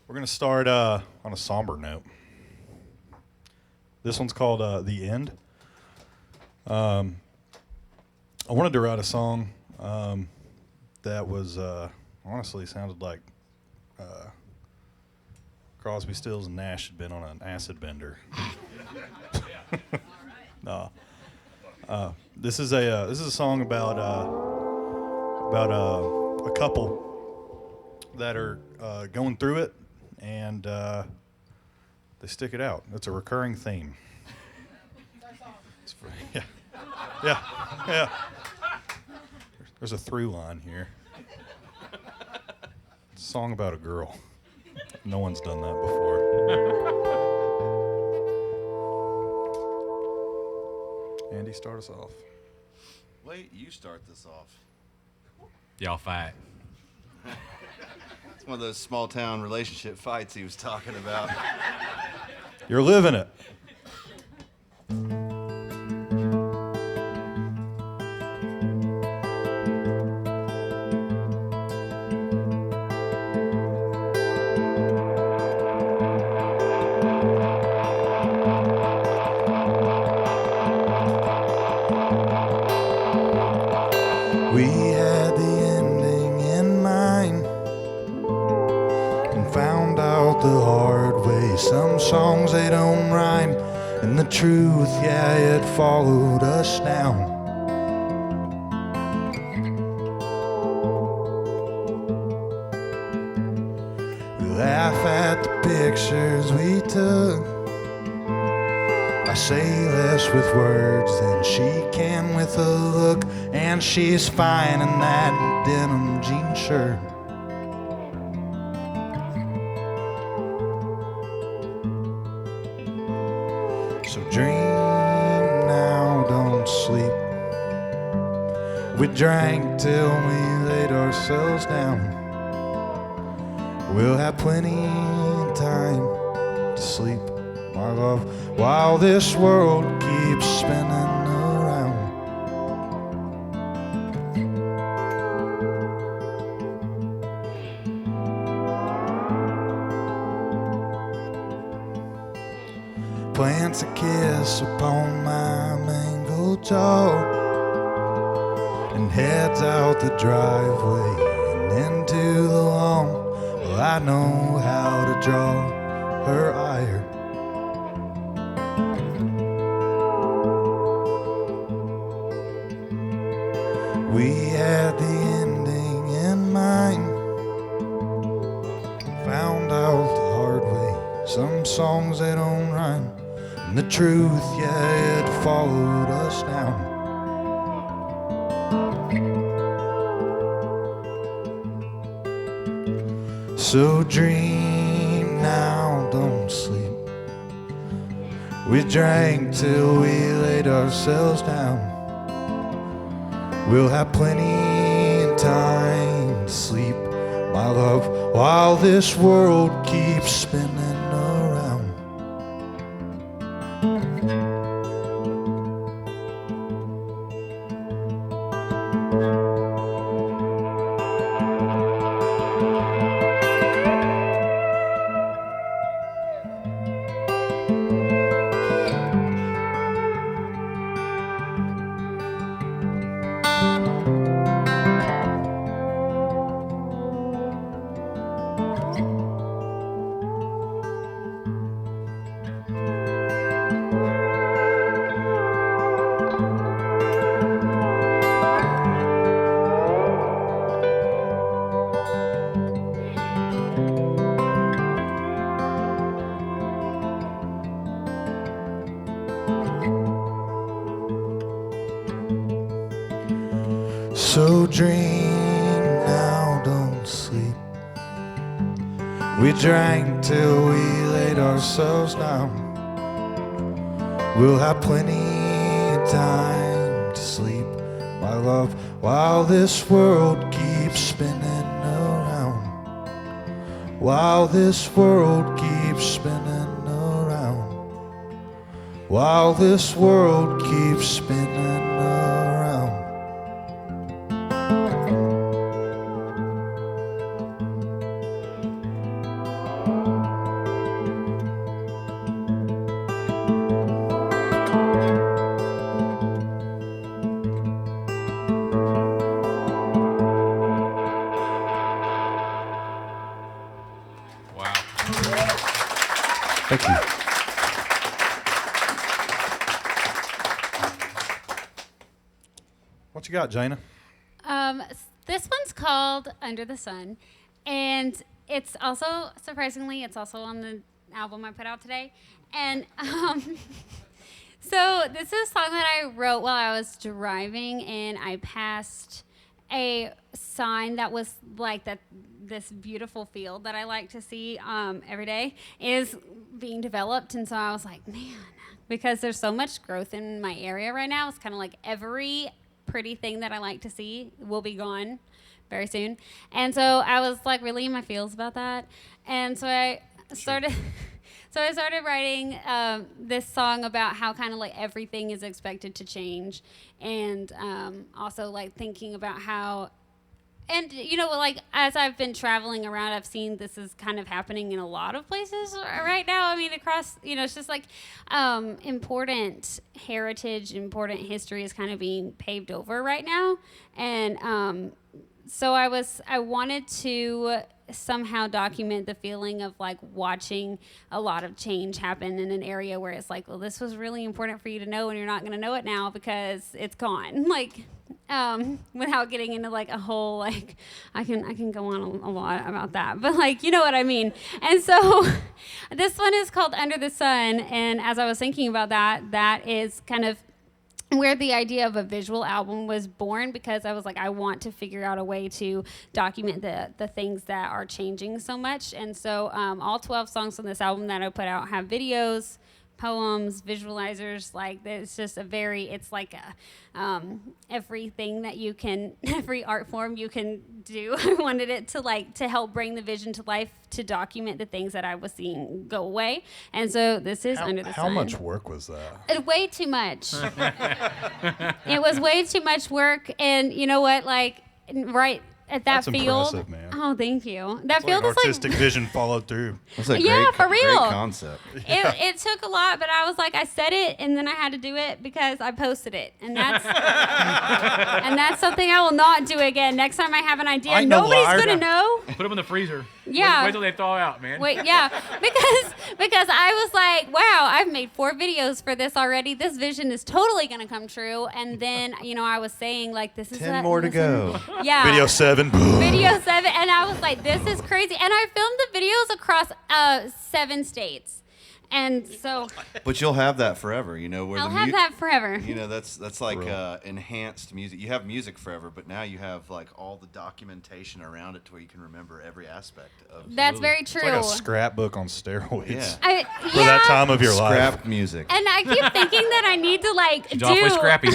We're going to start on a somber note. This one's called The End. I wanted to write a song that was honestly sounded like Crosby, Stills, and Nash had been on an acid bender. No. This is a song about a couple that are going through it, and they stick it out. It's a recurring theme. Yeah. There's a through line here. Song about a girl. No one's done that before. Andy, start us off. Wait, you start this off. Y'all fight. It's one of those small town relationship fights he was talking about. You're living it. We had the ending in mind and found out the hard way. Some songs they don't rhyme, and the truth, yeah, it followed us down. We laugh at the pictures we took. I say less with words than she can with a look, and she's fine in that denim jean shirt. So dream now, don't sleep. We drank till we laid ourselves down. We'll have plenty of time to sleep, my love, while this world keeps spinning around. Plants a kiss upon my mangled jaw and heads out the driveway and into the lawn. Well, I know how to draw her ire. We had the ending in mind, found out the hard way. Some songs they don't rhyme, and the truth, yeah, it followed us down. So dream now, don't sleep. We drank till we laid ourselves down. We'll have plenty of time to sleep, my love, while this world keeps spinning around. So dream now, don't sleep. We drank till we laid ourselves down. We'll have plenty of time to sleep, my love, while this world keeps spinning around. While this world keeps spinning around. While this world keeps spinning around. Wow. Thank you. What you got, Jayna? This one's called Under the Sun, and it's also, surprisingly, it's also on the album I put out today. And so this is a song that I wrote while I was driving, and I passed a sign that was like that this beautiful field that I like to see every day is being developed. And so I was like, man, because there's so much growth in my area right now. It's kind of like every pretty thing that I like to see will be gone very soon. And so I was like really in my feels about that. And so I started writing this song about how kind of like everything is expected to change, and also like thinking about how, and you know, like as I've been traveling around, I've seen this is kind of happening in a lot of places right now. I mean, across, you know, it's just like important heritage, important history is kind of being paved over right now, and so I wanted to somehow document the feeling of like watching a lot of change happen in an area where it's like, well, this was really important for you to know, and you're not going to know it now because it's gone. Like, without getting into like a whole, like, I can go on a lot about that, but like, you know what I mean? And so this one is called Under the Sun. And as I was thinking about that, that is kind of where the idea of a visual album was born, because I was like, I want to figure out a way to document the things that are changing so much. And so all 12 songs on this album that I put out have videos, poems, visualizers. Like, it's just it's like everything that you can, every art form you can do. I wanted it to help bring the vision to life, to document the things that I was seeing go away. And so this is Under the Sun. How much work was that? Way too much. It was way too much work. And you know what? Like, right at that That's field. impressive, man. Oh, thank you. That That's field like is artistic vision followed through. That's a Yeah, great, for real. great concept. It took a lot, but I was like, I said it, and then I had to do it because I posted it, and that's and that's something I will not do again. Next time I have an idea, I know nobody's liar. gonna know. Put them in the freezer. Yeah. Wait till they thaw out, man. Wait, yeah, because I was like, wow, I've made 4 videos for this already. This vision is totally gonna come true. And then, you know, I was saying like, this is 10 more to go. Yeah. Video 7. Video 7, and I was like, this is crazy. And I filmed the videos across 7 states. And so But you'll have that forever, you know. Where I'll the have that forever. You know, that's like enhanced music. You have music forever, but now you have like all the documentation around it to where you can remember every aspect of. That's very true. It's like a scrapbook on steroids. Yeah. For that time of your life. Scrap music. And I keep thinking that I need to like She's awfully scrappy.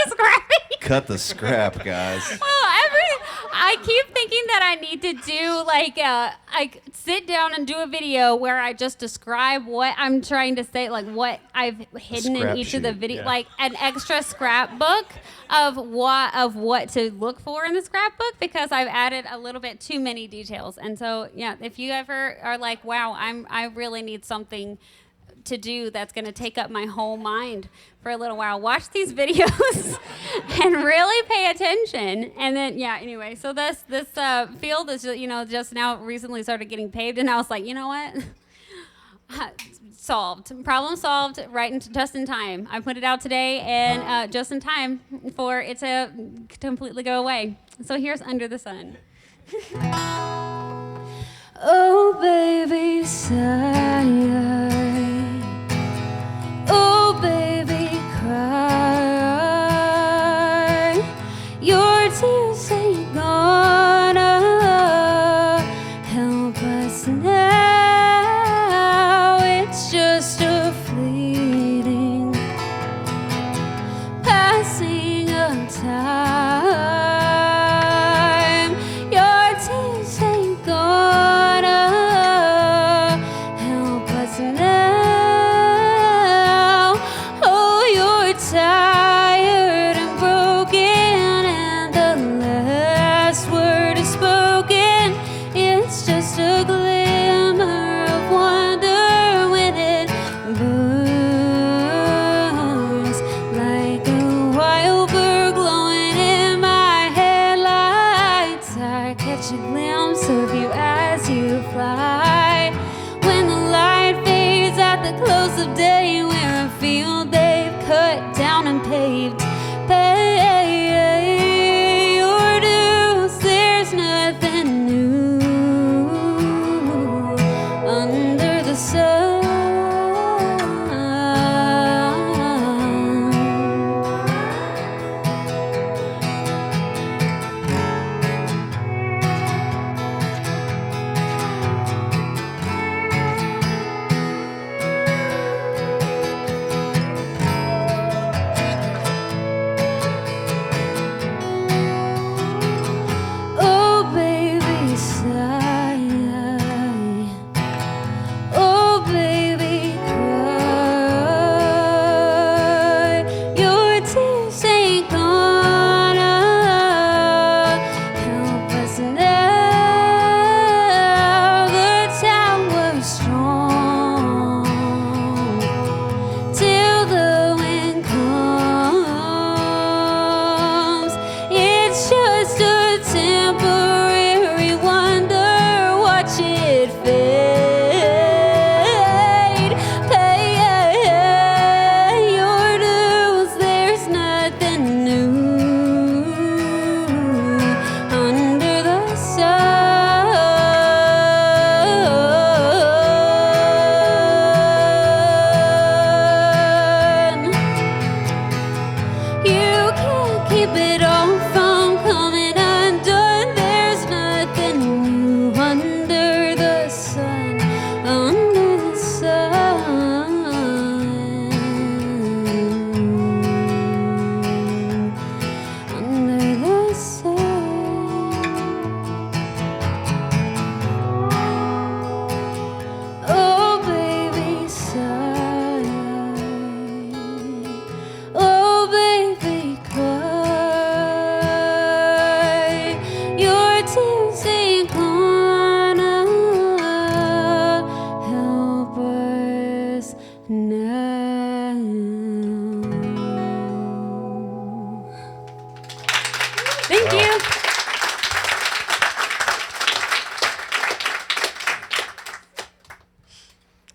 Scrappy. Cut the scrap, guys. I keep thinking that I need to do like sit down and do a video where I just describe what I'm trying to say, like what I've hidden in each of the video, yeah. like an extra scrapbook of what to look for in the scrapbook, because I've added a little bit too many details. And so yeah, if you ever are like, wow, I really need something to do that's going to take up my whole mind for a little while, watch these videos and really pay attention. And then yeah, anyway, so this field is, you know, just now recently started getting paved, and I was like, you know what, problem solved, just in time. I put it out today, and just in time for it to completely go away. So here's Under the Sun. Oh baby, sigh. Oh, baby, cry. Your tears ain't gonna help us now. It's just a fleeting passing of time. Your tears ain't gonna help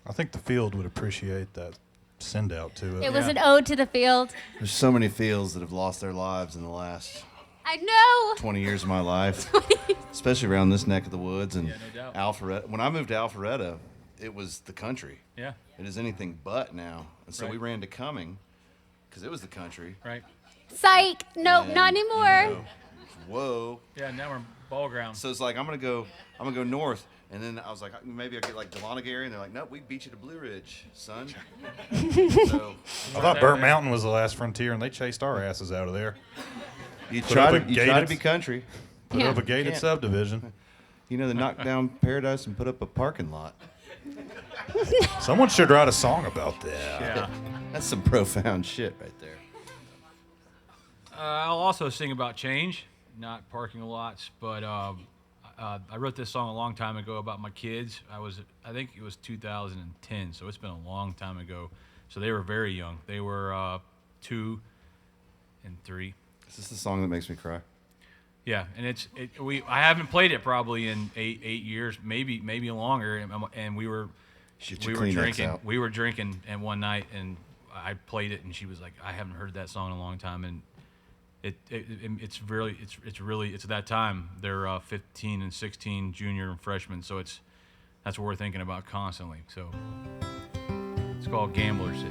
I think the field would appreciate that send out to it. It was an ode to the field. There's so many fields that have lost their lives in the last I know. 20 years of my life, especially around this neck of the woods. And Yeah, no doubt. Alpharetta. When I moved to Alpharetta, it was the country. Yeah. It is anything but now. And so Right. we ran to Cumming because it was the country. Right. Psych. Nope, And, not anymore. you know, whoa. Yeah. Now we're in ball ground. So it's like I'm gonna go north, and then I was like maybe I'll get like Dahlonega area, and they're like, nope, we beat you to Blue Ridge, son. So I thought Burnt Mountain was the last frontier, and they chased our asses out of there. you Put try up to a you try to gated- be country. Put Yeah. up a gated Can't. subdivision. You know, they knocked down Paradise and put up a parking lot. Someone should write a song about that. Yeah. That's some profound shit right there. I'll also sing about change, not parking lots, but I wrote this song a long time ago about my kids. I think it was 2010, so it's been a long time ago. So they were very young. They were 2 and 3. Is this the song that makes me cry? Yeah, and I haven't played it probably in eight years, maybe longer, and we were Shit your Kleenex drinking. out. We were drinking, and one night, and I played it, and she was like, "I haven't heard that song in a long time," and it's that time. They're 15 and 16, junior and freshman, so that's what we're thinking about constantly. So it's called Gambler City.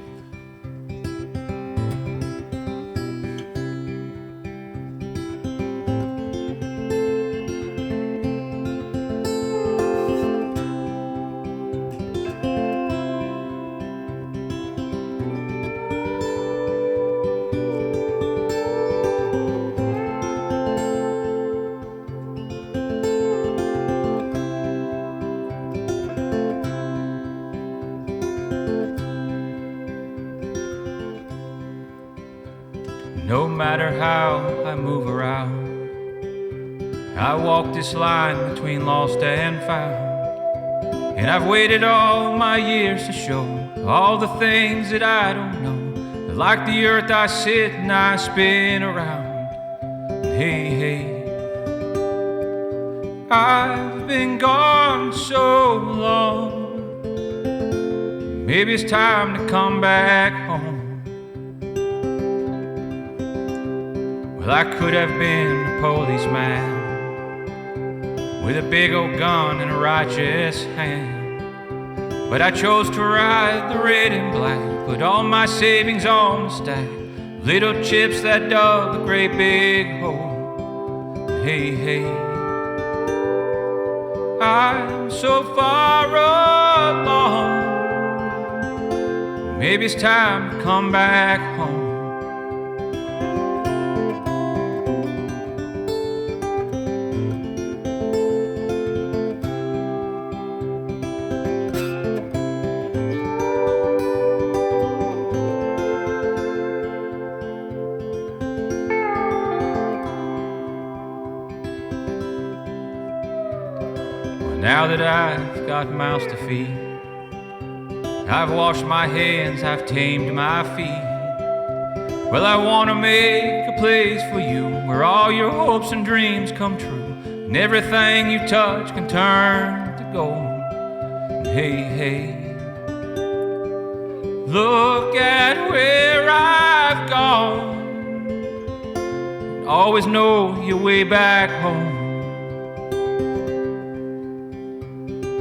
No matter how I move around, I walk this line between lost and found. And I've waited all my years to show all the things that I don't know. That like the earth I sit and I spin around. And hey, hey, I've been gone so long. Maybe it's time to come back home. Well, I could have been a policeman with a big old gun and a righteous hand, but I chose to ride the red and black, put all my savings on the stack, little chips that dug a great big hole. Hey, hey, I'm so far along. Maybe it's time to come back home. Now that I've got mouths to feed, I've washed my hands, I've tamed my feet. Well, I want to make a place for you where all your hopes and dreams come true, and everything you touch can turn to gold. And hey, hey, look at where I've gone, and always know your way back home.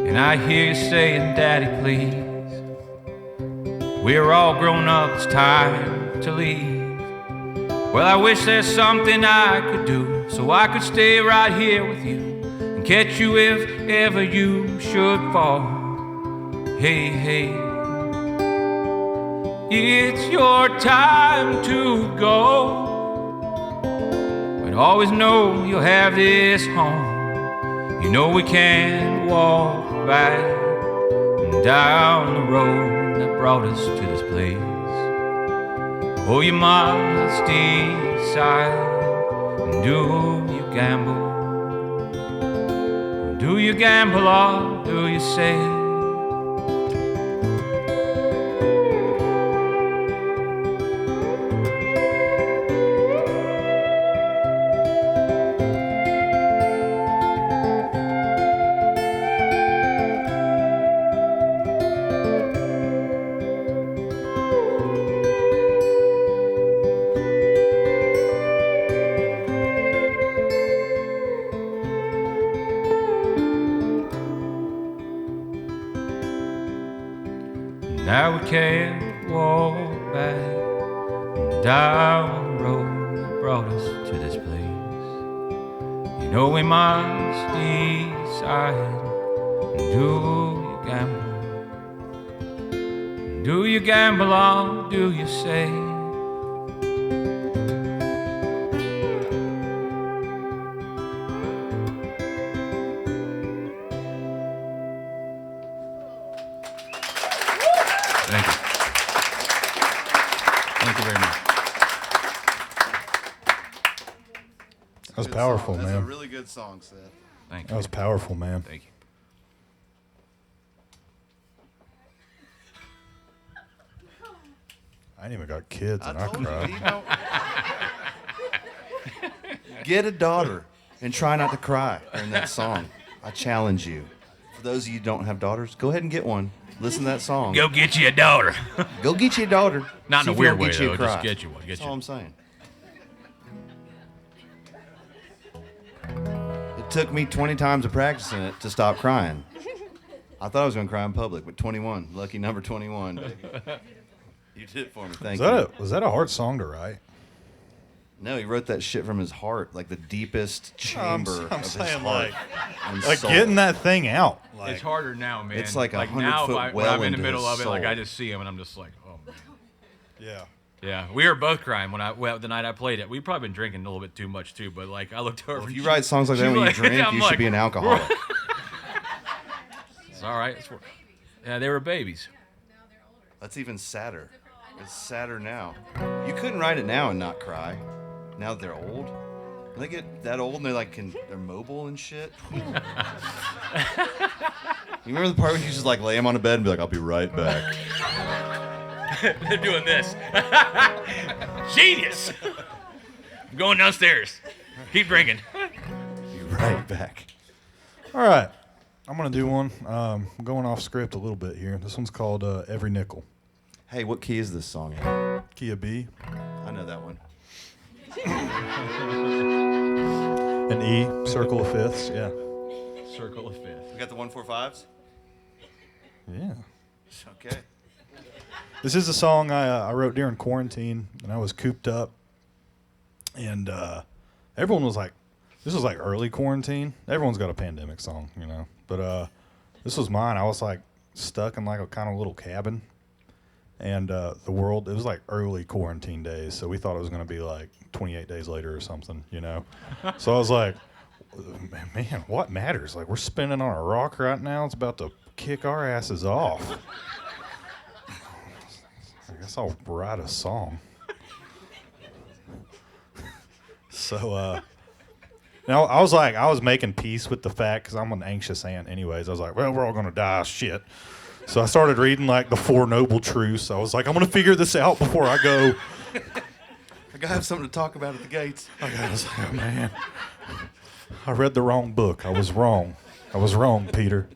And I hear you saying, Daddy, please, we're all grown up, it's time to leave. Well, I wish there's something I could do so I could stay right here with you and catch you if ever you should fall. Hey, hey, it's your time to go, but always know you'll have this home. You know we can't walk back down the road that brought us to this place. Oh, you must decide, do you gamble? Do you gamble or do you save? Now we can't walk back down the road that brought us to this place. You know we must decide, do you gamble? Do you gamble or do you say? Thank you. Thank you very much. That was powerful, That's a man. really good song, Seth. Thank That you. was powerful, man. Thank you. I ain't even got kids, and I told you, cry. you know, get a daughter and try not to cry during that song. I challenge you. For those of you who don't have daughters, go ahead and get one. Listen to that song. Go get you a daughter. Go get you a daughter. Not See in a if weird it'll way, get you though. a Just cry. get you one. Get That's you. all I'm saying. It took me 20 times of practicing it to stop crying. I thought I was going to cry in public, but 21. Lucky number 21. Baby. You did it for me. Thank you. Was that a hard song to write? No, he wrote that shit from his heart, like the deepest chamber I'm of his saying, heart. and Like soul. getting that thing out. Like, It's harder now, man. It's like a now, 100-foot when well I'm in the into middle his of it, like soul. I just see him and I'm just like, oh man. yeah. Yeah, we were both crying the night I played it. We'd probably been drinking a little bit too much too, but like I looked over. If and you she- write songs like she that when you was drink, I'm you like, should be an alcoholic. It's all right. Yeah, they were babies. That's even sadder. It's sadder now. You couldn't write it now and not cry. Now that they're old. When they get that old and they're mobile and shit. You remember the part when you just like lay them on a bed and be like, I'll be right back. They're doing this. Genius. I'm going downstairs. Keep drinking. Be right back. All right. I'm going to do one. I'm going off script a little bit here. This one's called Every Nickel. Hey, what key is this song in? Key of B. I know that one. An E. Circle of fifths. Yeah. Circle of fifth. We got the 1-4-5s? Yeah. Okay. This is a song I wrote during quarantine, and I was cooped up. And everyone was like, this was like early quarantine. Everyone's got a pandemic song, you know. But this was mine. I was like stuck in like a kind of little cabin. And it was like early quarantine days. So we thought it was going to be like 28 days later or something, you know. So I was like, man, what matters? Like, we're spinning on a rock right now. It's about to kick our asses off. I guess I'll write a song. So, now I was making peace with the fact, because I'm an anxious ant anyways. I was like, well, we're all going to die, shit. So I started reading like the Four Noble Truths. I was like, I'm going to figure this out before I go. I gotta have something to talk about at the gates. I was like, oh, man, I read the wrong book. I was wrong. Peter.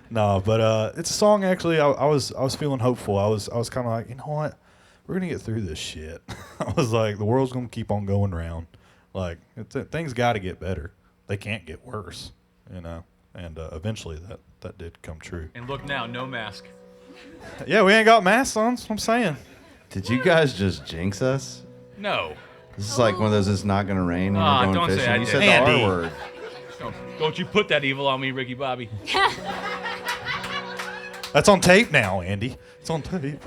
No, but it's a song. Actually, I was feeling hopeful. I was kind of like, you know what, we're gonna get through this shit. I was like, the world's gonna keep on going round. Like things got to get better. They can't get worse, you know. And eventually that did come true. And look now, no mask. Yeah, we ain't got masks on. That's what I'm saying. Did you guys just jinx us? No. This is like one of those it's not gonna rain when Ah, we're going don't say fishing. I You did. said Andy. the R word. Don't you put that evil on me, Ricky Bobby. That's on tape now, Andy. It's on tape.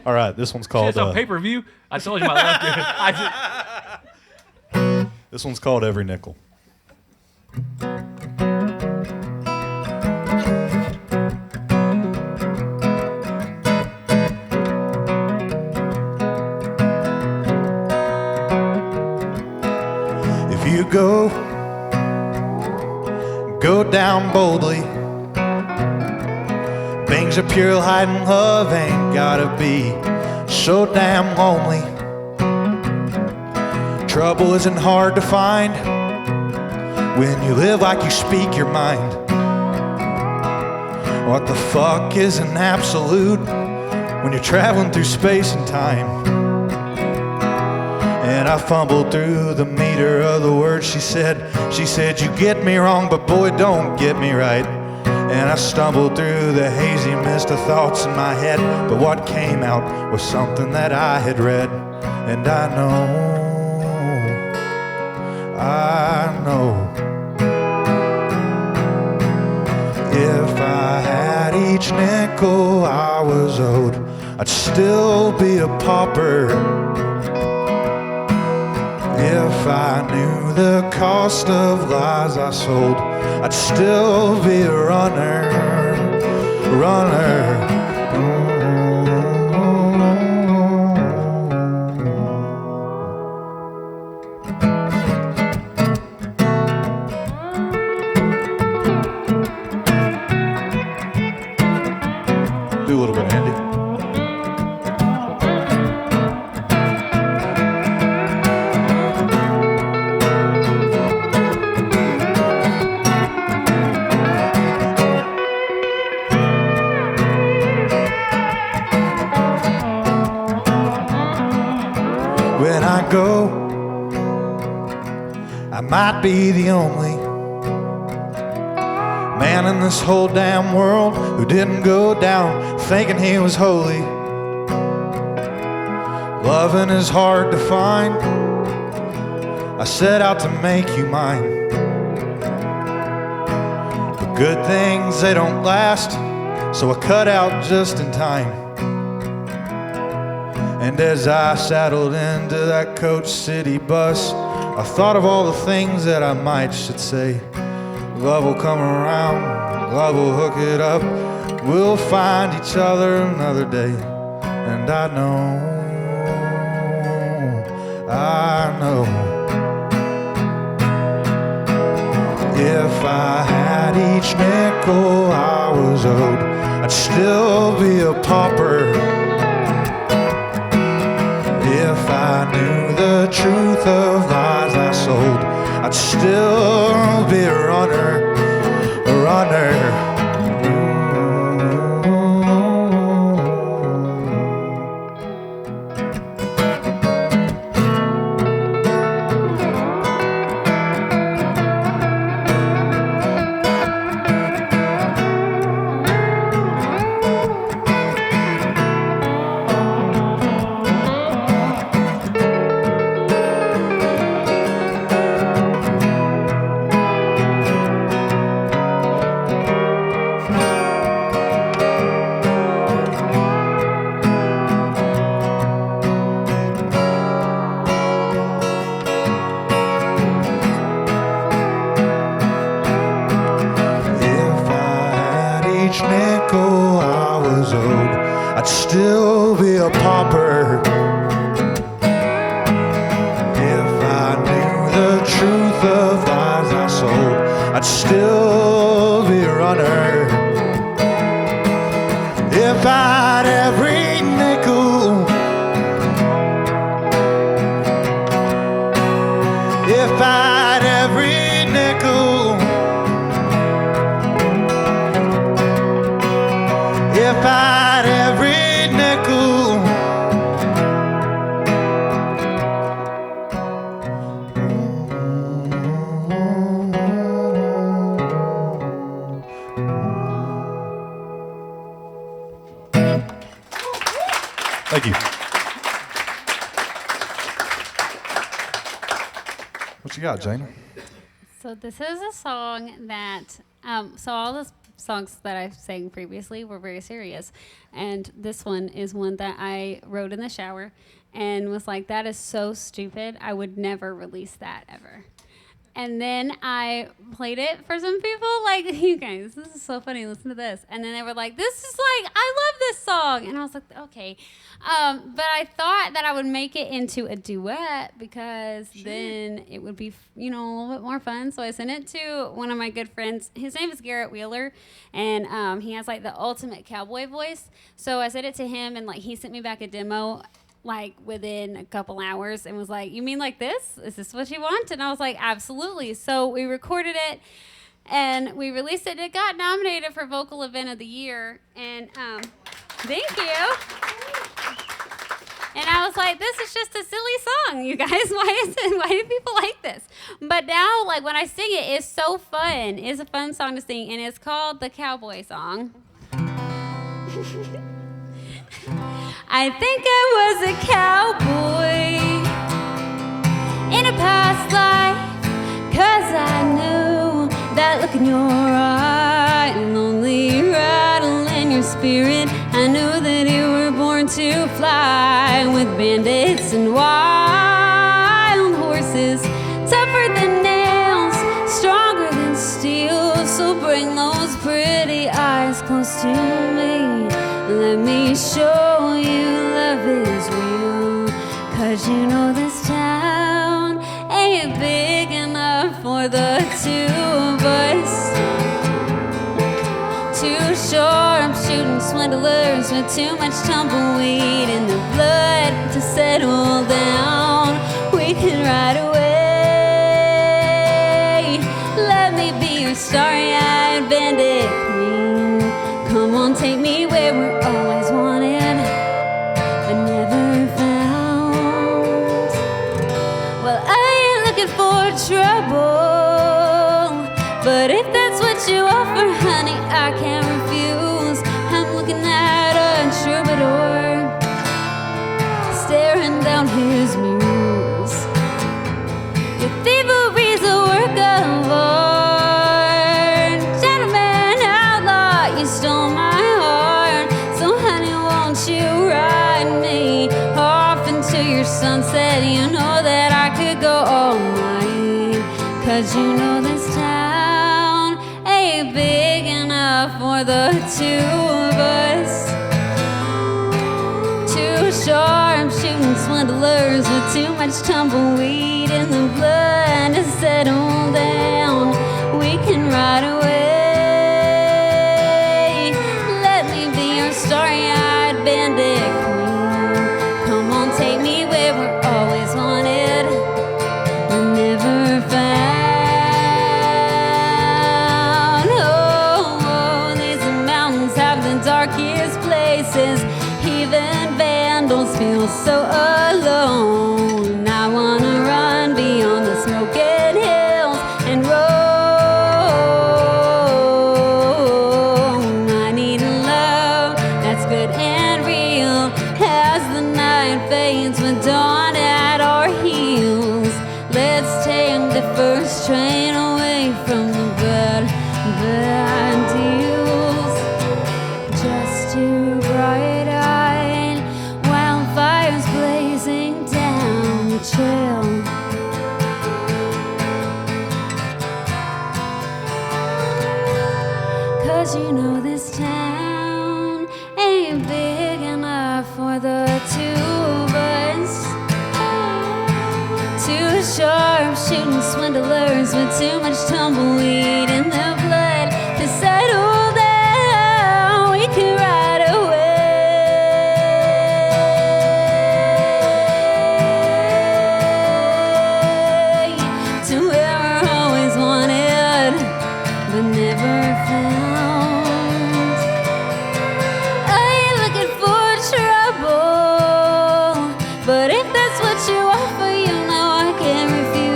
All right, this one's called. It's on pay-per-view. I told you my left. This one's called Every Nickel. If you go down boldly. Things are pure, hiding love ain't gotta be so damn lonely. Trouble isn't hard to find when you live like you speak your mind. What the fuck is an absolute when you're traveling through space and time? And I fumbled through the meter of the words she said. She said, you get me wrong, but boy, don't get me right. And I stumbled through the hazy mist of thoughts in my head, but what came out was something that I had read. And I know if I had each nickel I was owed, I'd still be a pauper. If I knew the cost of lies I sold, I'd still be a runner. Do a little bit, Andy. When I go, I might be the only man in this whole damn world who didn't go down thinking he was holy. Loving is hard to find. I set out to make you mine. But good things, they don't last, so I cut out just in time. And as I saddled into that Coach City bus, I thought of all the things that I might should say. Love will come around, love will hook it up, we'll find each other another day. And I know if I had each nickel I was owed, I'd still be a pauper. If I knew the truth of lies I sold, I'd still be a runner. I'd still be a pauper. If I knew the truth of lies I sold, I'd still be a runner. If I'd every nickel, if I'd every nickel, if I'd every nickel, Thank you. What you got, Jayna? So this is a song that, so all the songs that I sang previously were very serious. And this one is one that I wrote in the shower and was like, that is so stupid. I would never release that ever. And then I played it for some people, like, you guys, this is so funny, listen to this. And then they were like, this is like, I love this song. And I was like, okay. But I thought that I would make it into a duet because then it would be, a little bit more fun. So I sent it to one of my good friends. His name is Garrett Wheeler, and he has, like, the ultimate cowboy voice. So I sent it to him, and, like, he sent me back a demo like within a couple hours and was like, you mean like this? Is this what you want? And I was like, absolutely. So we recorded it and we released it. It got nominated for Vocal Event of the Year. And thank you. And I was like, this is just a silly song, you guys. Why do people like this? But now, like, when I sing it, it's so fun. It's a fun song to sing, and it's called the Cowboy Song. I think I was a cowboy in a past life, 'cause I knew that look in your eye, lonely rattle in your spirit. I knew that you were born to fly with bandits and wild horses, tougher than nails, stronger than steel. So bring those pretty eyes close to me. Let me show you love is real. 'Cause you know this town ain't big enough for the two of us. Too sharp shooting swindlers with too much tumbleweed in the blood to settle down. We can ride away. Let me be your starry-eyed bandit queen. Come on, take me where we're always wanted, but never found. Well, I ain't looking for trouble, but if that's what you offer, honey, I can't refuse. I'm looking at a troubadour, staring down his muse. Your thievery's a work of art. Gentleman, outlaw, you stole my heart. So honey, won't you ride me off into your sunset? You know that I could go all night, 'cause you know this town ain't big enough for the two of us. Too sharp shooting swindlers with too much tumbleweed in the blood to settle down. We can ride away. Let me be your starry-eyed bandit queen. Come on, take me where we're always wanted, but never found. Oh, these mountains have the darkest places. Even vandals feel so alone. I wanna run beyond the smoking hills and roam. I need a love that's good and real as the night fades with dawn at our heels. Let's take the first train away from the bad deals. Just too bright-eyed, wildfires blazing down the trail. 'Cause you know this town ain't big enough for the two of us. Too sharp shooting swindlers with too much tumbleweed in the blood to settle down. We can ride away to where we're always wanted, but never found. I ain't looking for trouble, but if that's what you offer, you know I can't refuse.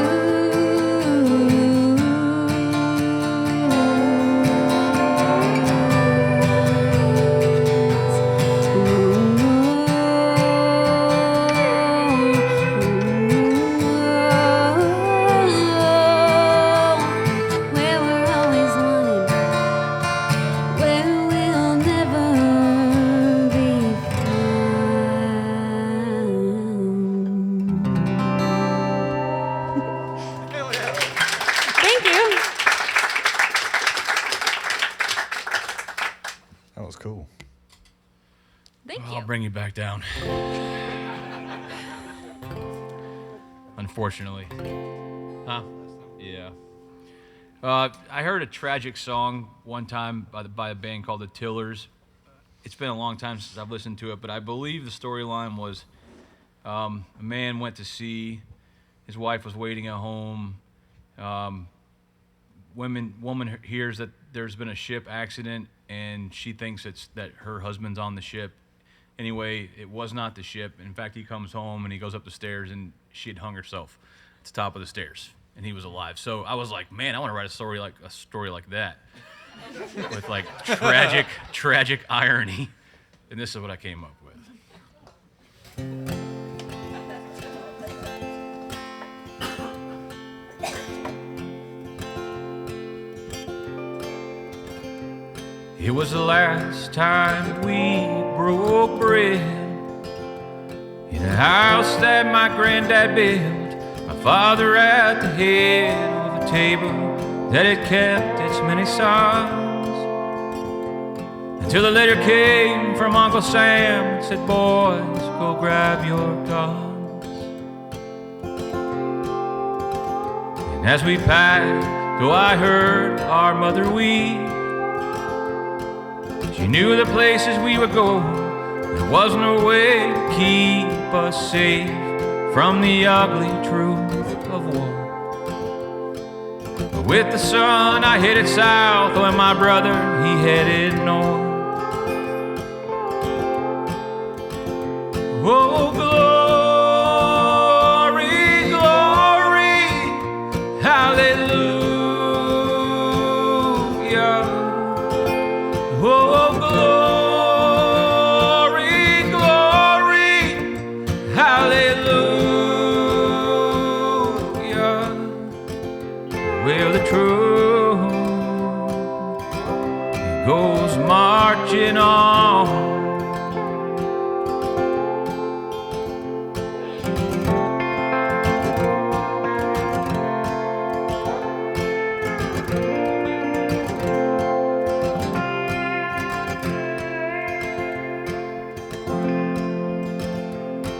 Where we're always wanted, where we'll never be found. Thank you. That was cool. Thank you. I'll bring you back down. Unfortunately. Huh? Yeah. I heard a tragic song one time by a band called the Tillers. It's been a long time since I've listened to it, but I believe the storyline was a man went to sea, his wife was waiting at home. Woman hears that there's been a ship accident, and she thinks that her husband's on the ship, Anyway, it was not the ship. In fact, he comes home and he goes up the stairs and she had hung herself at the top of the stairs and he was alive. So I was like, man, I want to write a story like that with like tragic irony. And this is what I came up with. It was the last time we broke bread in a house that my granddad built. My father at the head of a table that had kept its many sons. Until the letter came from Uncle Sam and said, boys, go grab your guns. And as we packed, though I heard our mother weep, she knew the places we would go. There was no way to keep us safe from the ugly truth of war. But with the sun, I headed south, and my brother, he headed north. Oh, glory, glory, hallelujah. Oh, glory, glory, hallelujah. Well, the truth goes marching on.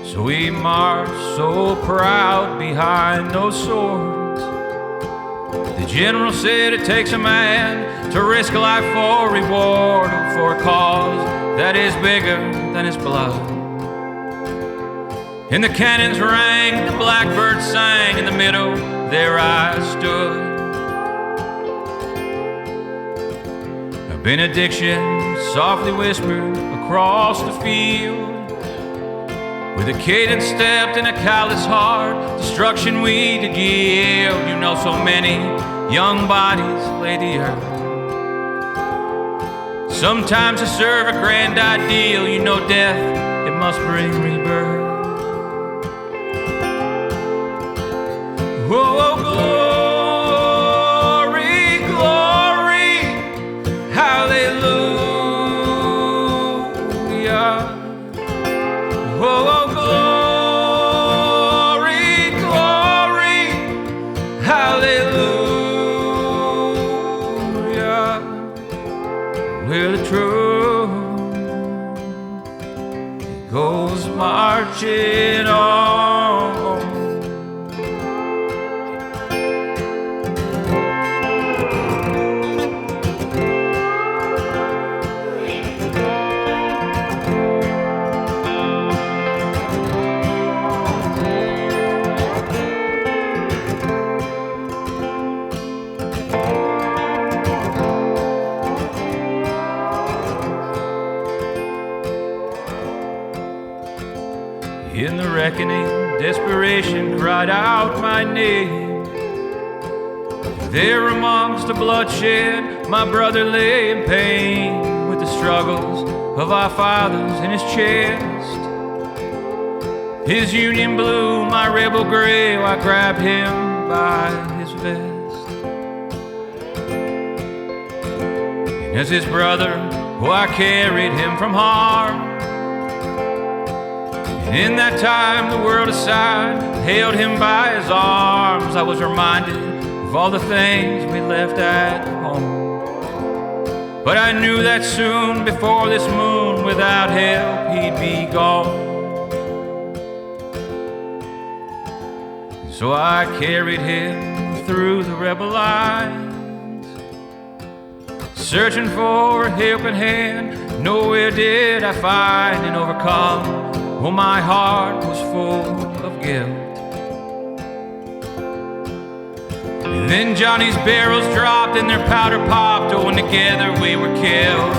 So we marched so proud behind those swords. The general said it takes a man to risk life for reward, or for a cause that is bigger than his blood. And the cannons rang, the blackbirds sang, in the middle there I stood. A benediction softly whispered across the field. With a cadence stepped and a callous heart, destruction we did yield. You know, so many young bodies lay the earth. Sometimes to serve a grand ideal, you know, death, it must bring rebirth. Oh, glory, glory, hallelujah. Oh, glory, glory, hallelujah. Well, the truth goes marching on. In the reckoning, desperation cried out my name. There amongst the bloodshed, my brother lay in pain, with the struggles of our fathers in his chest. His Union blue, my rebel gray, I grabbed him by his vest. And as his brother, I carried him from harm. In that time, the world aside held him by his arms. I was reminded of all the things we left at home. But I knew that soon, before this moon, without help, he'd be gone. So I carried him through the rebel lines, searching for a helping hand. Nowhere did I find an overcome. Oh, my heart was full of guilt. And then Johnny's barrels dropped and their powder popped. Oh, and together we were killed.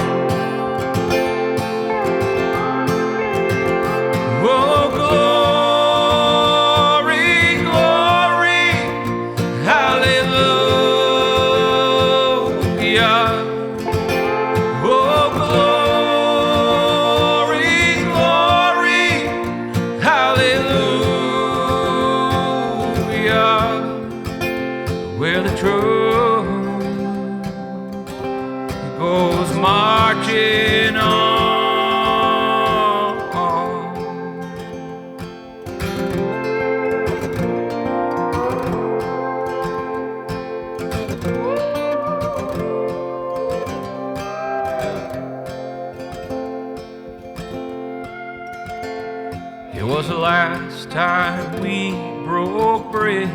It was the last time we broke bread.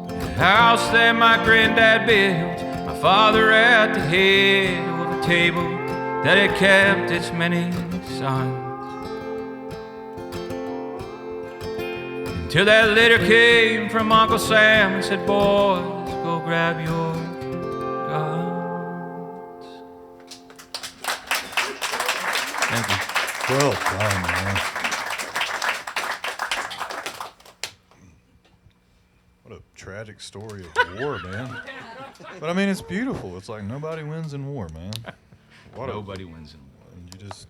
The house that my granddad built, my father at the head of a table that had kept its many signs. Until that letter came from Uncle Sam and said, boys, go grab your guns. Thank you. Well done, man. What a tragic story of war, man. But I mean, it's beautiful. It's like nobody wins in war, man. Nobody wins in war. And you just.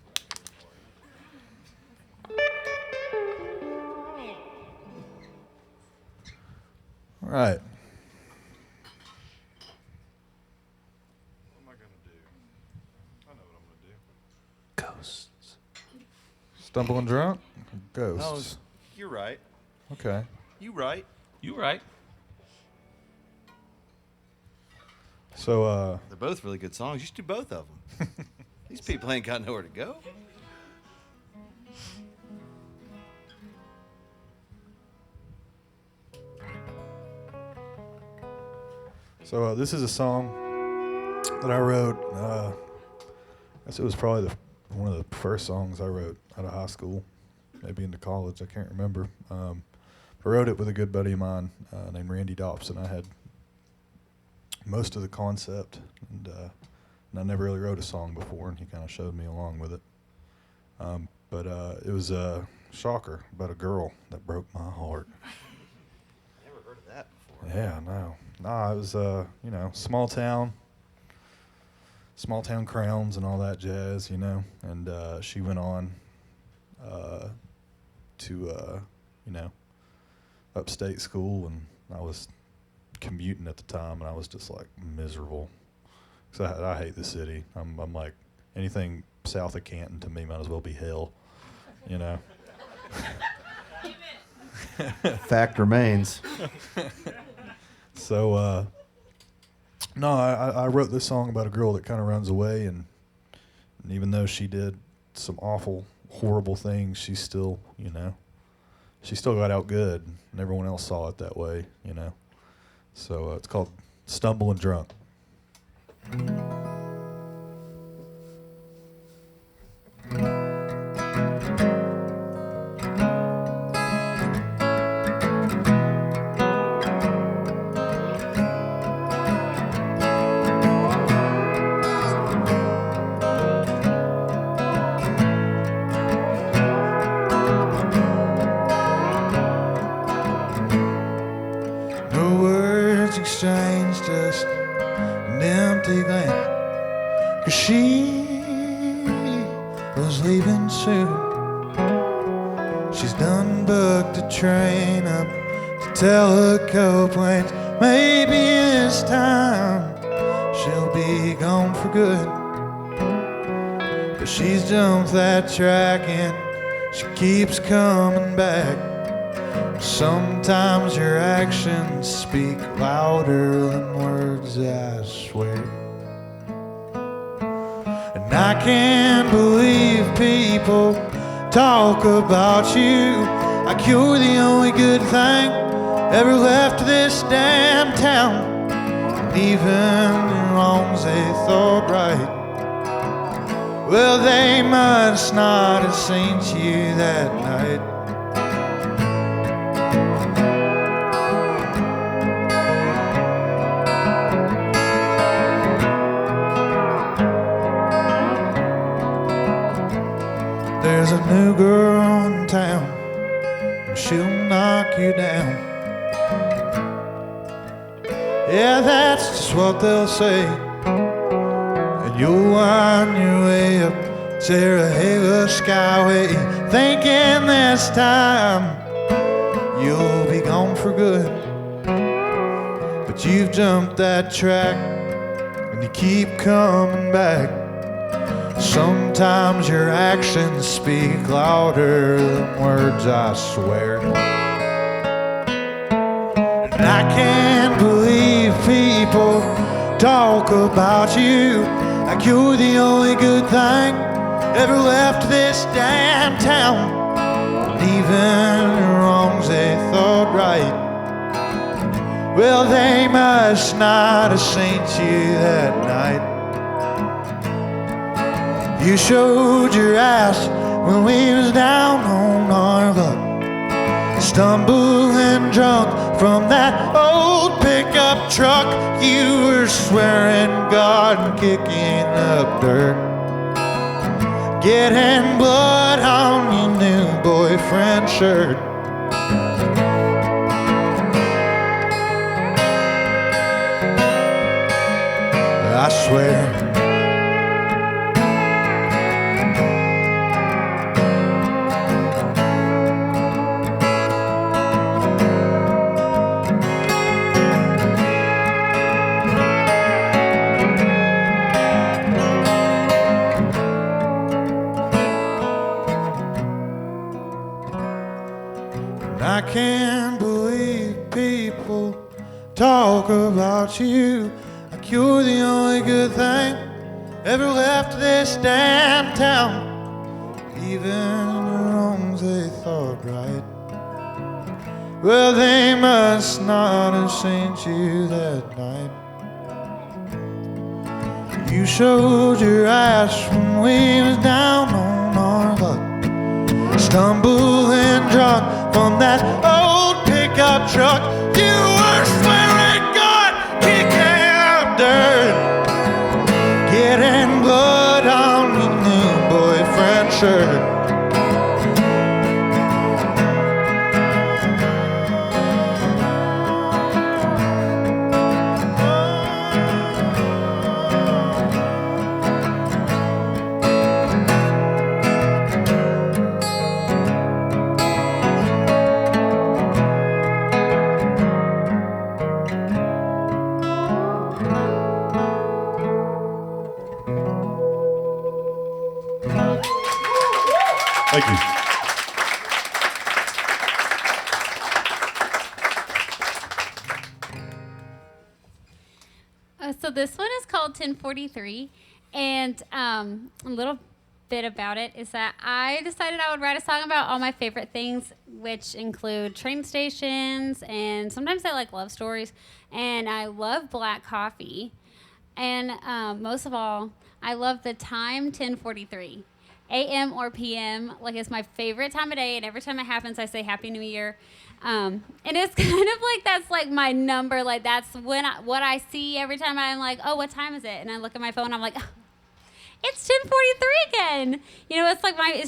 All right. What am I going to do? I know what I'm going to do. Ghosts. Stumblin Drunk? No, Ghosts. you're right. Okay. You right. You right. So, They're both really good songs. You should do both of them. These people ain't got nowhere to go. this is a song that I wrote. I guess it was probably one of the first songs I wrote out of high school, maybe into college. I can't remember. I wrote it with a good buddy of mine named Randy Dobson. I had most of the concept, and I never really wrote a song before, and he kind of showed me along with it. But it was a shocker about a girl that broke my heart. Never heard of that before. Yeah, no. Nah, it was, small town crowns and all that jazz, and she went on to, upstate school, and I was commuting at the time, and I was just, like, miserable. Because I hate the city. I'm like, anything south of Canton to me might as well be hell, Fact remains. So, no, I wrote this song about a girl that kind of runs away, and even though she did some awful, horrible things, she still, she still got out good, and everyone else saw it that way, So it's called Stumblin Drunk. Just an empty glance, 'cause she was leaving soon. She's done booked a train up to Tellico Plains. Maybe this time she'll be gone for good, but she's jumped that track and she keeps coming back. Sometimes your actions speak louder than words, I swear. And I can't believe people talk about you like you're the only good thing ever left this damn town. And even the wrongs they thought right, well, they must not have seen you that night. There's a new girl in town, and she'll knock you down. Yeah, that's just what they'll say. And you'll wind your way up Sarajevo Skyway, thinking this time you'll be gone for good. But you've jumped that track, and you keep coming back. Sometimes your actions speak louder than words, I swear. And I can't believe people talk about you like you're the only good thing ever left this damn town. even the wrongs they thought right. Well, they must not have seen you that night. You showed your ass when we was down on our luck, stumbling drunk from that old pickup truck. You were swearing God and kicking up dirt, getting blood on your new boyfriend's shirt. I swear I can't believe people talk about you like you're the only good thing ever left this damn town. Even the wrongs they thought right, well, they must not have seen you that night. You showed your ass when we was down on our luck, stumbling drunk from that old pickup truck. You were swearing God, kicking up dirt, getting blood on your new boyfriend's shirt. Thank you. So this one is called 1043, and a little bit about it is that I decided I would write a song about all my favorite things, which include train stations, and sometimes I like love stories, and I love black coffee, and most of all, I love the time 1043. AM or PM, like, it's my favorite time of day, and every time it happens, I say Happy New Year. And it's kind of like that's like my number, like that's when what I see every time I'm like, oh, what time is it? And I look at my phone, I'm like, oh, it's 10:43 again. You know, it's like and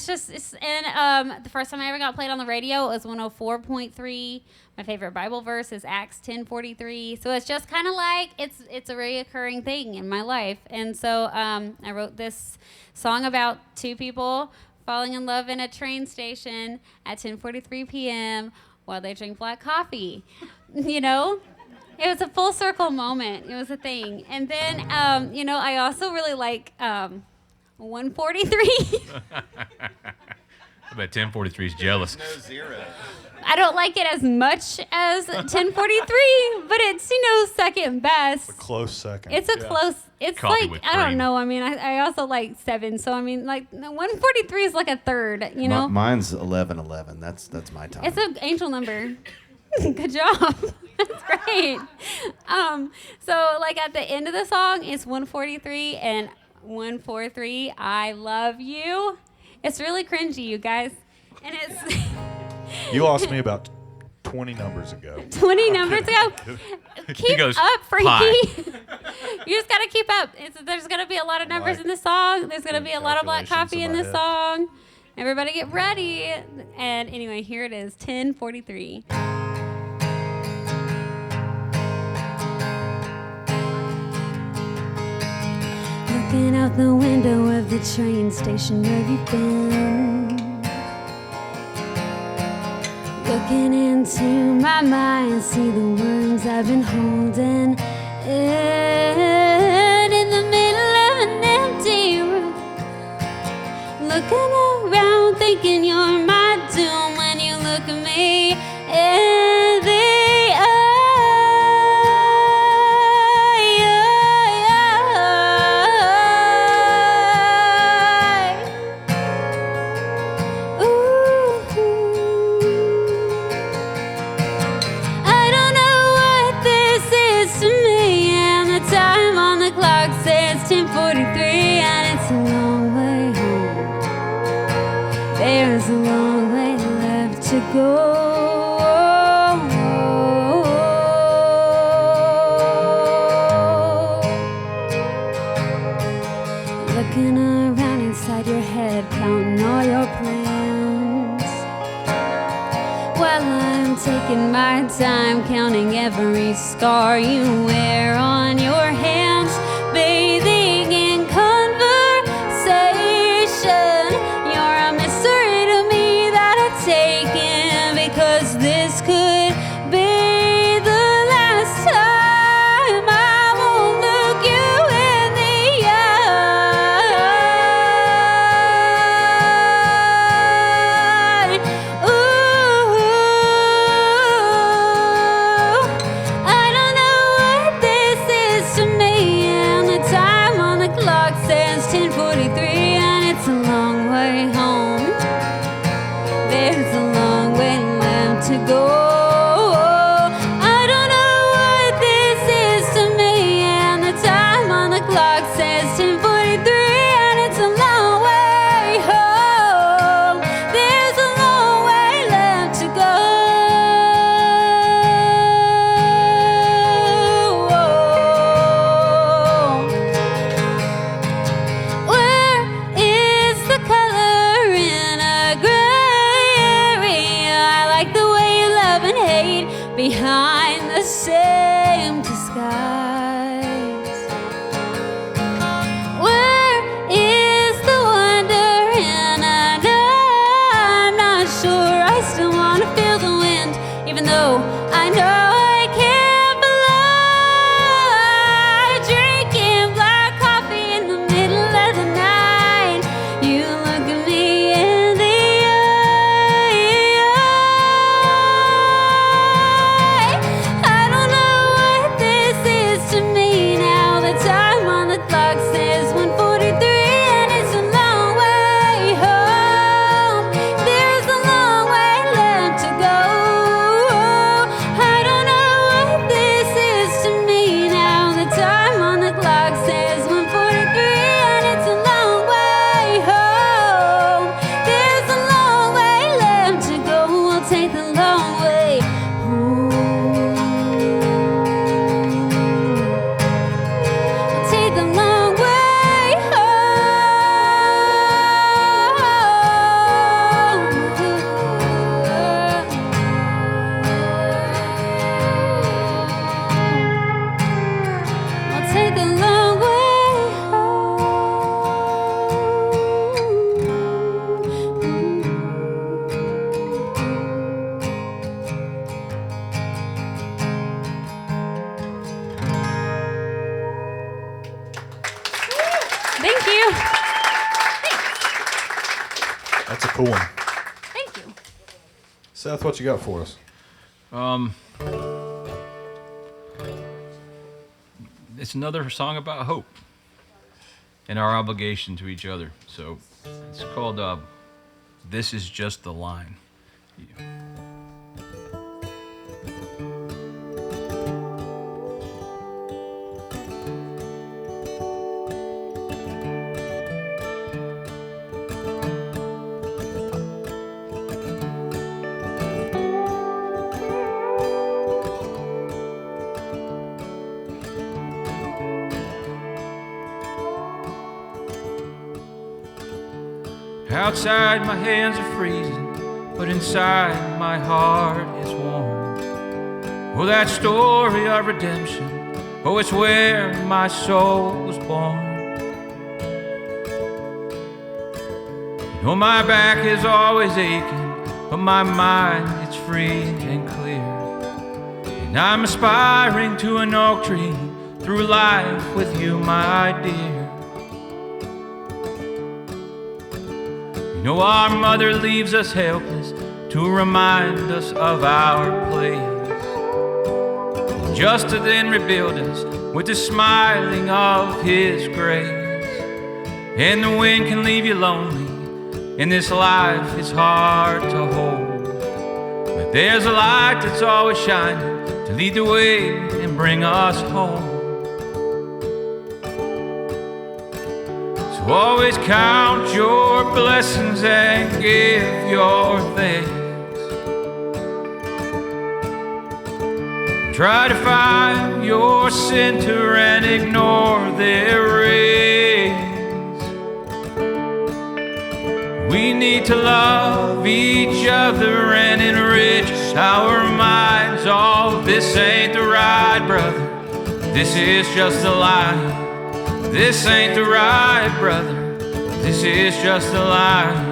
the first time I ever got played on the radio, it was 104.3. My favorite Bible verse is Acts 10:43. So it's just kind of like it's a reoccurring thing in my life. And so I wrote this song about two people falling in love in a train station at 10:43 p.m. while they drink black coffee. You know? It was a full circle moment. It was a thing. And then, I also really like 143. I bet 1043 is jealous. No zero. I don't like it as much as 1043, but it's, second best. A close second. It's a close, it's Coffee like, with I don't cream. know. I mean, I also like 7. So, I mean, like 143 is like a third, Mine's 11:11. That's my time. It's an angel number. Good job. That's great. So like at the end of the song, it's 143 and 143. I love you. It's really cringy, you guys, and it's You lost me about 20 numbers ago. 20 numbers ago. Keep goes, up, Frankie. "Hi." You just gotta keep up. There's gonna be a lot of numbers in this song. There's gonna be a lot of black coffee in this song. Everybody get ready. And anyway, here it is, 1043. Looking out the window of the train station, where have you been? Looking into my mind, see the words I've been holding in the middle of an empty room. Looking around, thinking you're my doom when you look at me in the eye. Ooh. There's a long way left to go. Looking around inside your head, counting all your plans. While I'm taking my time, counting every scar you wear on your hands, bathing in conversation. You're a mystery to me that I've taken, because this could be the last time I won't look you in the eye. Ooh, I don't know what this is to me, and the time on the clock says 10:43, and it's a long way home. There's a long way left to go. I don't know what this is to me, and the time on the clock says 10:43, and it's a long way home. There's a long way left to go. Where is the color in a gray area? I like the way you love and hate behind the same disguise. Where is the wonder in a I'm not sure. I still want to feel the wind, even though I know I can't fly. Drinking black coffee in the middle of the night. You look at me in the eye. I don't know what this is to me now. The time on the clock says 1:43, and it's a long way home. There's a long way left to go. I don't know what this is to me now. The time on the clock says 1:43, and it's a long way home. There's a long way left to go. We'll take the long way home. We'll take the long way home. We'll take the long way Thank you. That's a cool one. Thank you. Seth, what you got for us? It's another song about hope and our obligation to each other. So it's called This Is Just the Line. Outside my hands are freezing, but inside my heart is warm. Oh, that story of redemption, oh, it's where my soul was born. You know my back is always aching, but my mind, it's free and clear. And I'm aspiring to an oak tree through life with you, my dear. You know our mother leaves us helpless to remind us of our place, just to then rebuild us with the smiling of His grace. And the wind can leave you lonely, and this life is hard to hold, but there's a light that's always shining to lead the way and bring us home. So So always count your blessings and give your thanks. Try to find your center and ignore their rays. We need to love each other and enrich our minds. Oh, this ain't the ride, brother. This is just a lie. This ain't the ride, brother. This is just a lie.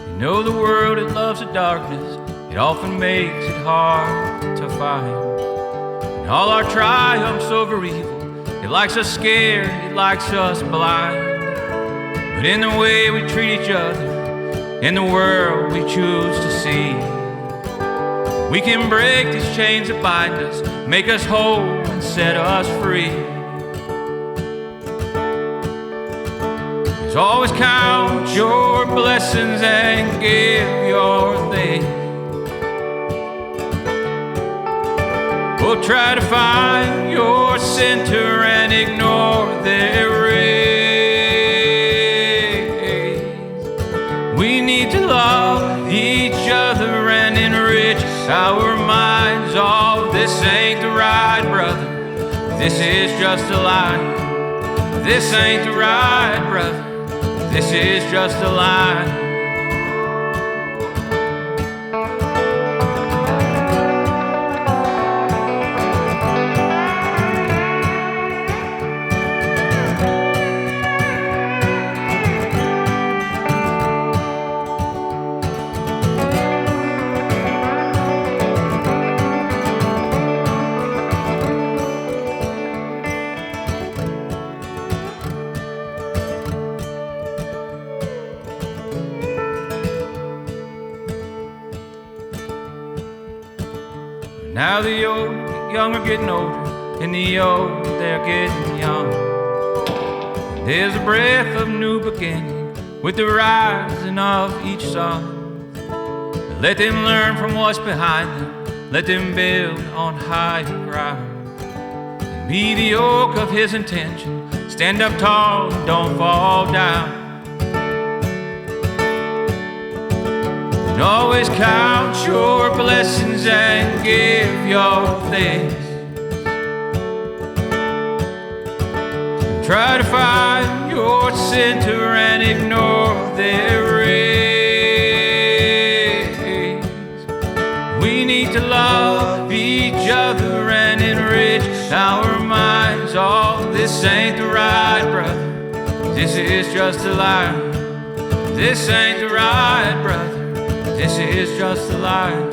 You know the world, it loves the darkness. It often makes it hard to find. And all our triumphs over evil, it likes us scared, it likes us blind. But in the way we treat each other, in the world we choose to see, we can break these chains that bind us, make us whole and set us free. So always count your blessings and give your thanks. We'll try to find your center and ignore their rays. We need to love each other and enrich our minds. Oh, this ain't the ride, brother. This is just a lie. This ain't the ride, brother. This is just a lie. Now the young are getting older, and the old, they're getting young. And there's a breath of new beginning with the rising of each sun. Let them learn from what's behind them, let them build on higher ground. And be the oak of his intention, stand up tall and don't fall down. And always count your blessings and give your thanks. Try to find your center and ignore their rays. We need to love each other and enrich our minds. Oh, this ain't the ride, brother. This is just a lie. This ain't the ride, brother. This is just a lie.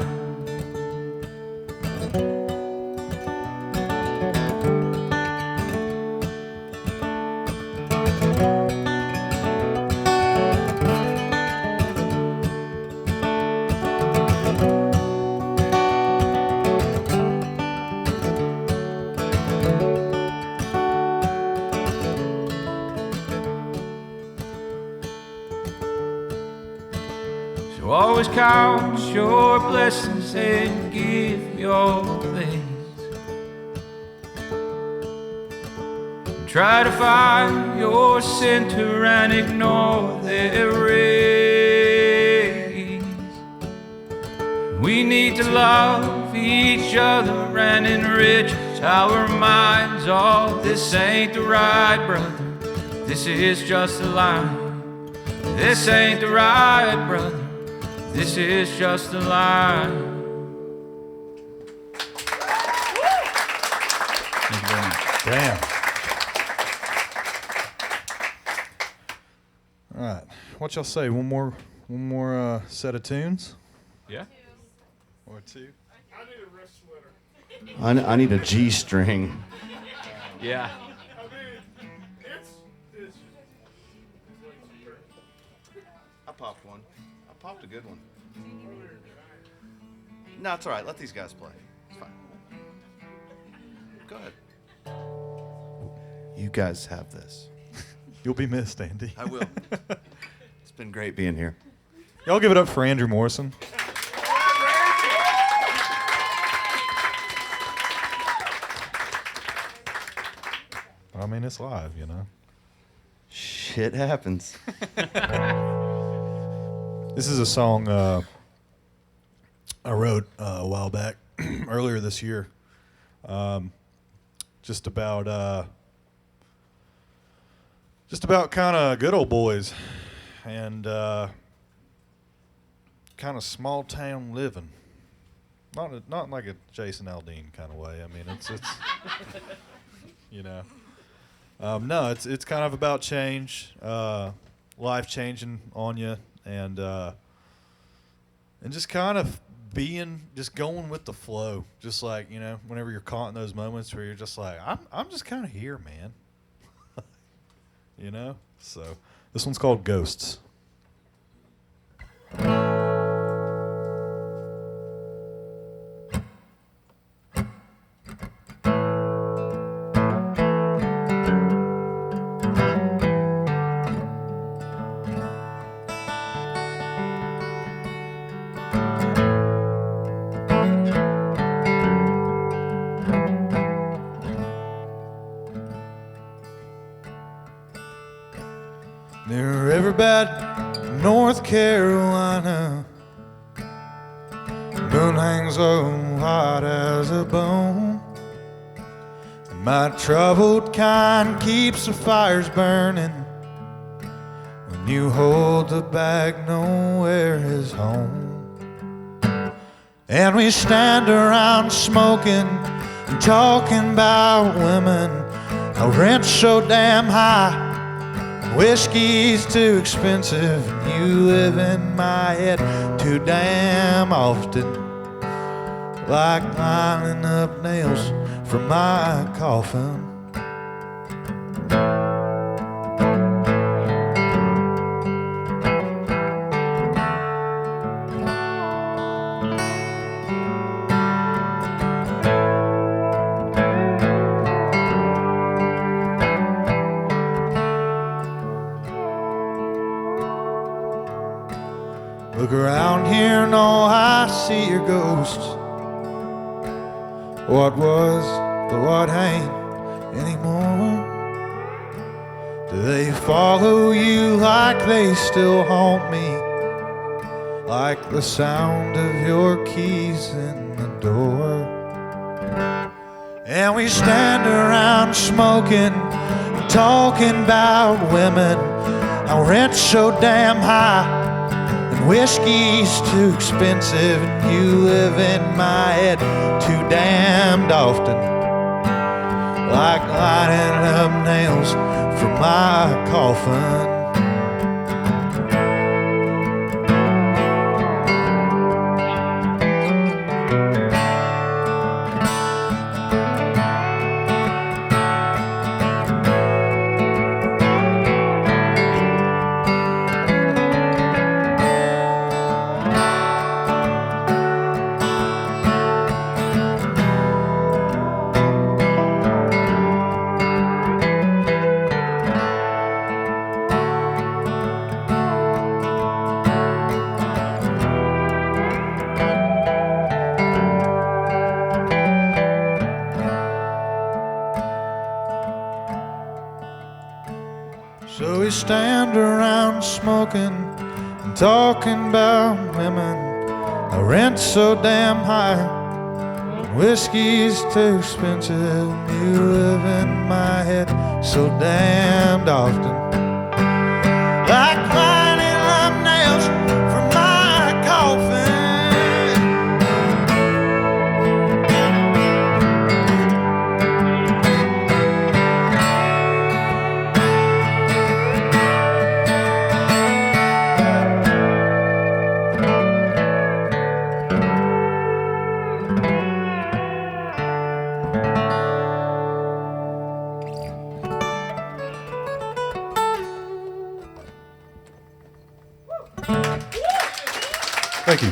So always count your blessings and give your thanks. Try to find your center and ignore their rays. We need to love each other and enrich our minds. Oh, this ain't the ride, brother. This is just a lie. This ain't the ride, brother. This is just a lie. Thank you very much. Damn. All right. What y'all say? One more set of tunes? Yeah? Or two? I need a wrist sweater. I need a G string. Yeah. I popped one. I popped a good one. No, it's all right. Let these guys play. It's fine. Go ahead. You guys have this. You'll be missed, Andy. I will. It's been great being here. Y'all give it up for Andrew Morrison. I mean, it's live, you know. Shit happens. This is a song I wrote a while back, earlier this year, just about kind of good old boys and kind of small town living. Not like a Jason Aldean kind of way. I mean, it's you know. No, it's kind of about change, life changing on you, and just kind of just going with the flow, just like, you know, whenever you're caught in those moments where you're just like, I'm just kind of here, man, you know. So this one's called Ghosts. Near Riverbed, North Carolina, moon hangs low, hot as a bone. And my troubled kind keeps the fires burning. When you hold the bag, nowhere is home. And we stand around smoking and talking about women. Our rent's so damn high, whiskey's too expensive, and you live in my head too damn often, like lining up nails for my coffin. Look around here and all I see are ghosts. What was, but what ain't anymore. Do they follow you like they still haunt me? Like the sound of your keys in the door. And we stand around smoking, talking about women. Our rent's so damn high, whiskey's too expensive, and you live in my head too damned often, like lining up nails for my coffin. So we stand around smoking and talking about women. Our rent's so damn high, whiskey's too expensive. You live in my head so damned often, like lining up nails for my coffin. Thank you.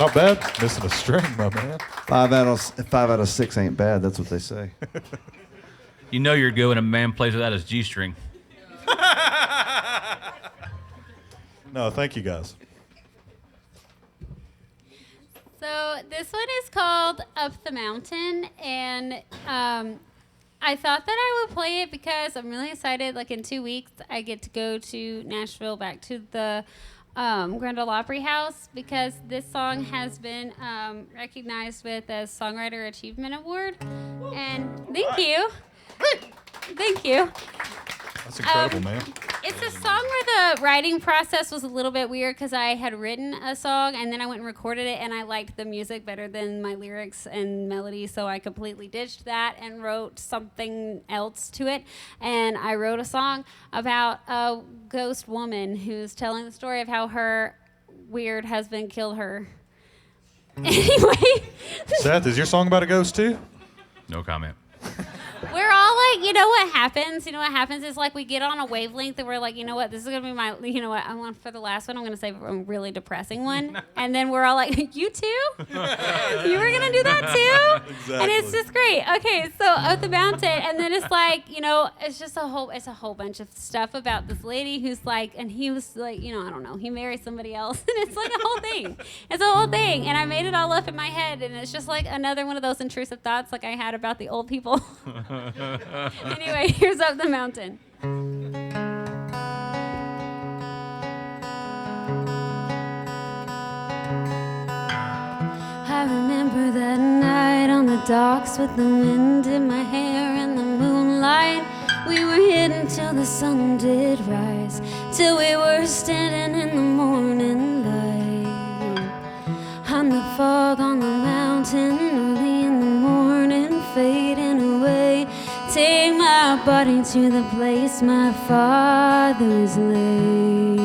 Not bad. Missing a string, my man. 5 out of 6 ain't bad. That's what they say. You know you're good when a man plays without his G-string. No, thank you guys. So this one is called Up the Mountain, and I thought that I would play it because I'm really excited. Like in 2 weeks, I get to go to Nashville, back to the Grand Ole Opry House, because this song has been recognized with a Songwriter Achievement Award. And thank you. Thank you. That's incredible, man. It's a song where the writing process was a little bit weird because I had written a song and then I went and recorded it, and I liked the music better than my lyrics and melody, so I completely ditched that and wrote something else to it. And I wrote a song about a ghost woman who's telling the story of how her weird husband killed her. Anyway. Seth, is your song about a ghost too? No comment. We're all like, you know what happens? You know what happens is like we get on a wavelength and we're like, you know what, this is going to be my, you know what, I want for the last one, I'm going to say a really depressing one. And then we're all like, you too? You were going to do that too? Exactly. And it's just great. Okay, so Up the Mountain. And then it's like, you know, it's just a whole bunch of stuff about this lady who's like, and he was like, you know, I don't know, he married somebody else. And it's like a whole thing. It's a whole thing. And I made it all up in my head. And it's just like another one of those intrusive thoughts like I had about the old people. Anyway, here's Up the Mountain. I remember that night on the docks with the wind in my hair and the moonlight. We were hidden till the sun did rise, till we were standing in the morning light. I'm the fog on the mountain, early in the morning, fading away. Take my body to the place my fathers laid.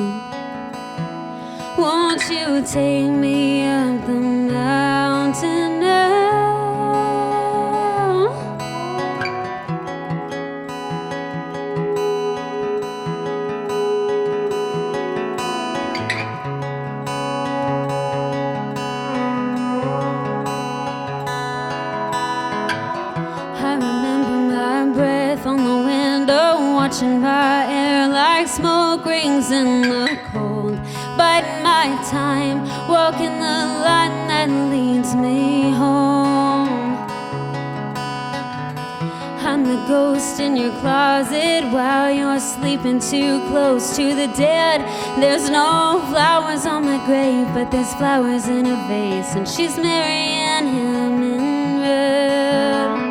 Won't you take me up the mountain now? I remember my breath on the window, watching my air like smoke rings in the cold. Biding my time, walking the line that leads me home. I'm the ghost in your closet while you're sleeping too close to the dead. There's no flowers on my grave, but there's flowers in a vase, and she's marrying him in red.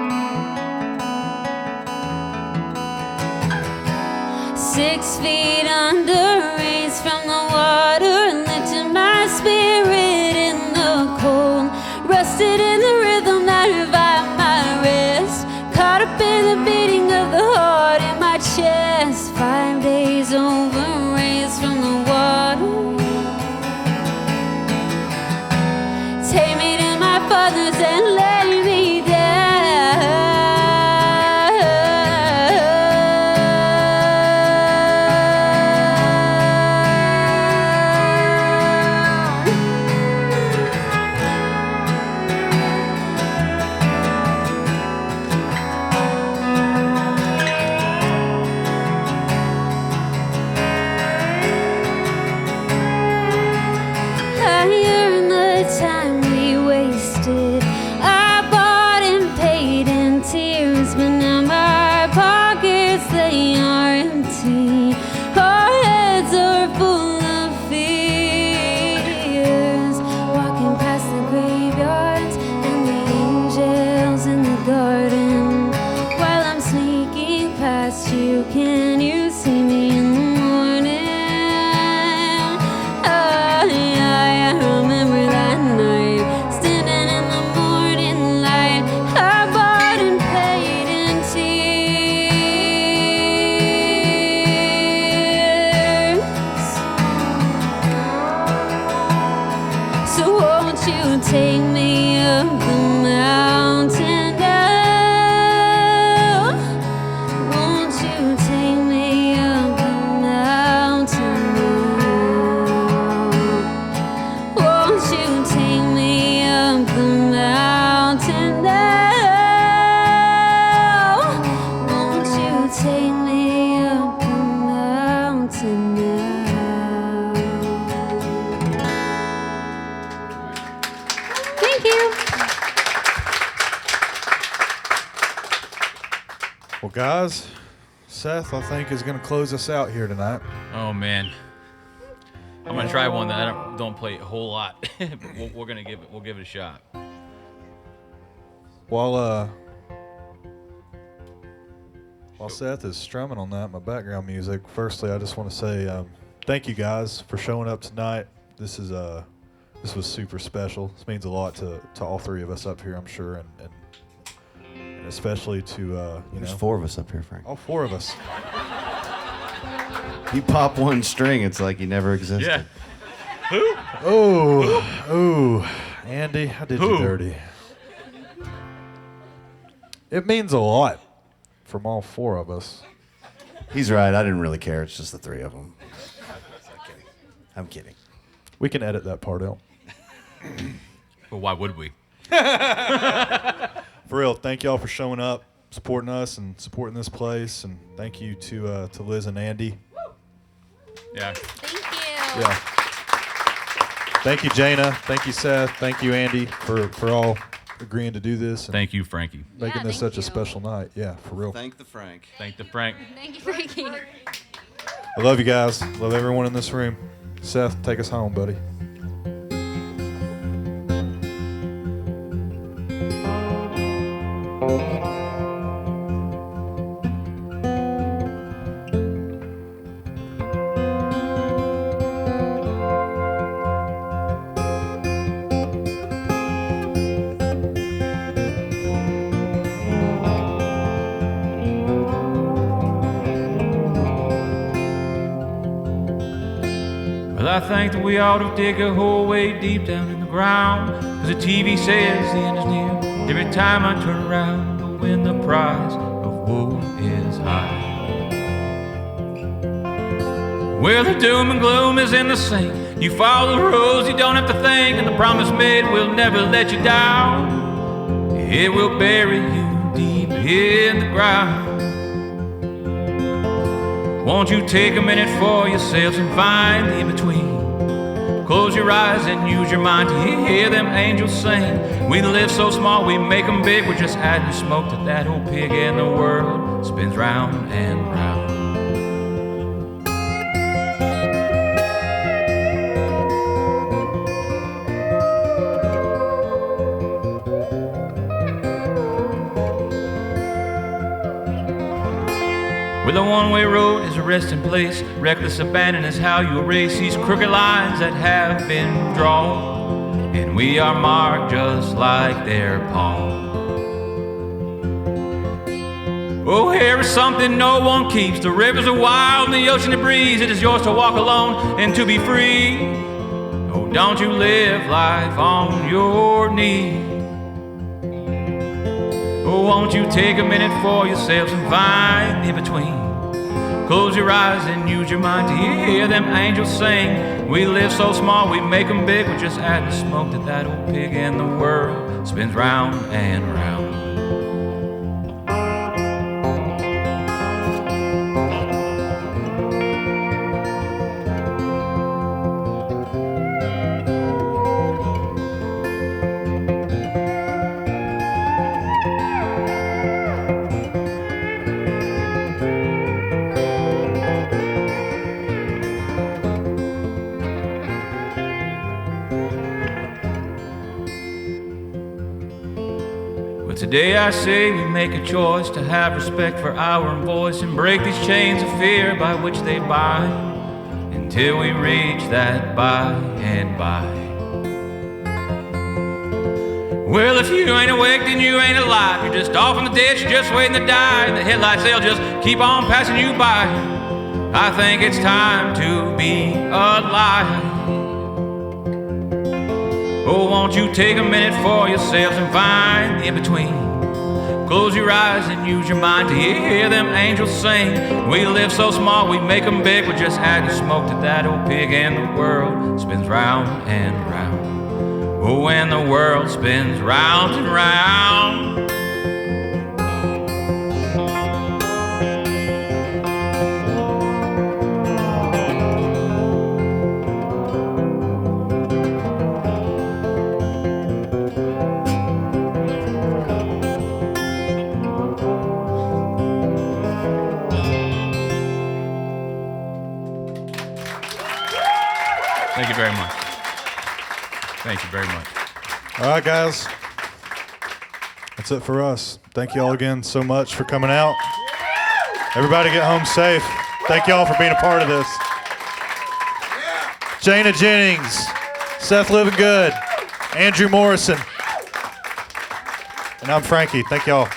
6 feet under, rays from the water, lifting my spirit in the cold. Rusted in the rhythm that revived my rest, caught up in the beating of the heart in my chest. 5 days over, rays from the water. Take me to my father's and lay me down. I yearn the time we wasted. I Seth, I think, is going to close us out here tonight. Oh man, I'm gonna try one that I don't play a whole lot, but we'll give it a shot. While Seth is strumming on that, my background music, firstly, I just want to say thank you guys for showing up tonight. This was super special. This means a lot to all three of us up here, I'm sure, and especially to There's 4 of us up here, Frank. all 4 of us. You pop one string, it's like you never existed. Yeah. Oh, Andy, I did you dirty. It means a lot from all 4 of us. He's right. I didn't really care. It's just the 3 of them. I'm kidding. We can edit that part out. Well, why would we? For real, thank y'all for showing up, supporting us, and supporting this place. And thank you to Liz and Andy. Yeah. Thank you. Yeah. Thank you, Jayna. Thank you, Seth. Thank you, Andy, for all agreeing to do this and Thank you, Frankie. making Yeah, this thank such a you. special night. Yeah, for real. Thank the Frank. Thank the Frank. Thank you, Frankie. I love you guys. Love everyone in this room. Seth, take us home, buddy. Well, I think that we ought to dig a hole way deep down in the ground, 'cause the TV says the end is near. Every time I turn around to win the prize of woe is high. Well, the doom and gloom is in the sink. You follow the rules, you don't have to think, and the promise made will never let you down. It will bury you deep in the ground. Won't you take a minute for yourselves and find the in-between? Close your eyes and use your mind to hear them angels sing. We live so small, we make them big. We're just adding smoke to that old pig, and the world spins round and round. Well, the one-way road is a resting place. Reckless abandon is how you erase these crooked lines that have been drawn, and we are marked just like their palm. Oh, here is something no one keeps. The rivers are wild and the ocean a breeze. It is yours to walk alone and to be free. Oh, don't you live life on your knees. Oh, won't you take a minute for yourselves and find the in-between? Close your eyes and use your mind to hear them angels sing. We live so small, we make them big. We're just adding smoke to that old pig, and the world spins round and round. Today I say we make a choice to have respect for our own voice and break these chains of fear by which they bind until we reach that by and by. Well, if you ain't awake, then you ain't alive. You're just off in the ditch, you're just waiting to die, and the headlights, they'll just keep on passing you by. I think it's time to be alive. Oh, won't you take a minute for yourselves and find the in-between? Close your eyes and use your mind to hear them angels sing. We live so small, we make them big. We're just adding smoke to that old pig, and the world spins round and round. Oh, and the world spins round and round. Thank you very much. Thank you very much. All right, guys. That's it for us. Thank you all again so much for coming out. Everybody get home safe. Thank you all for being a part of this. Jayna Jennings, Seth Livengood, Andrew Morrison, and I'm Frankie. Thank y'all.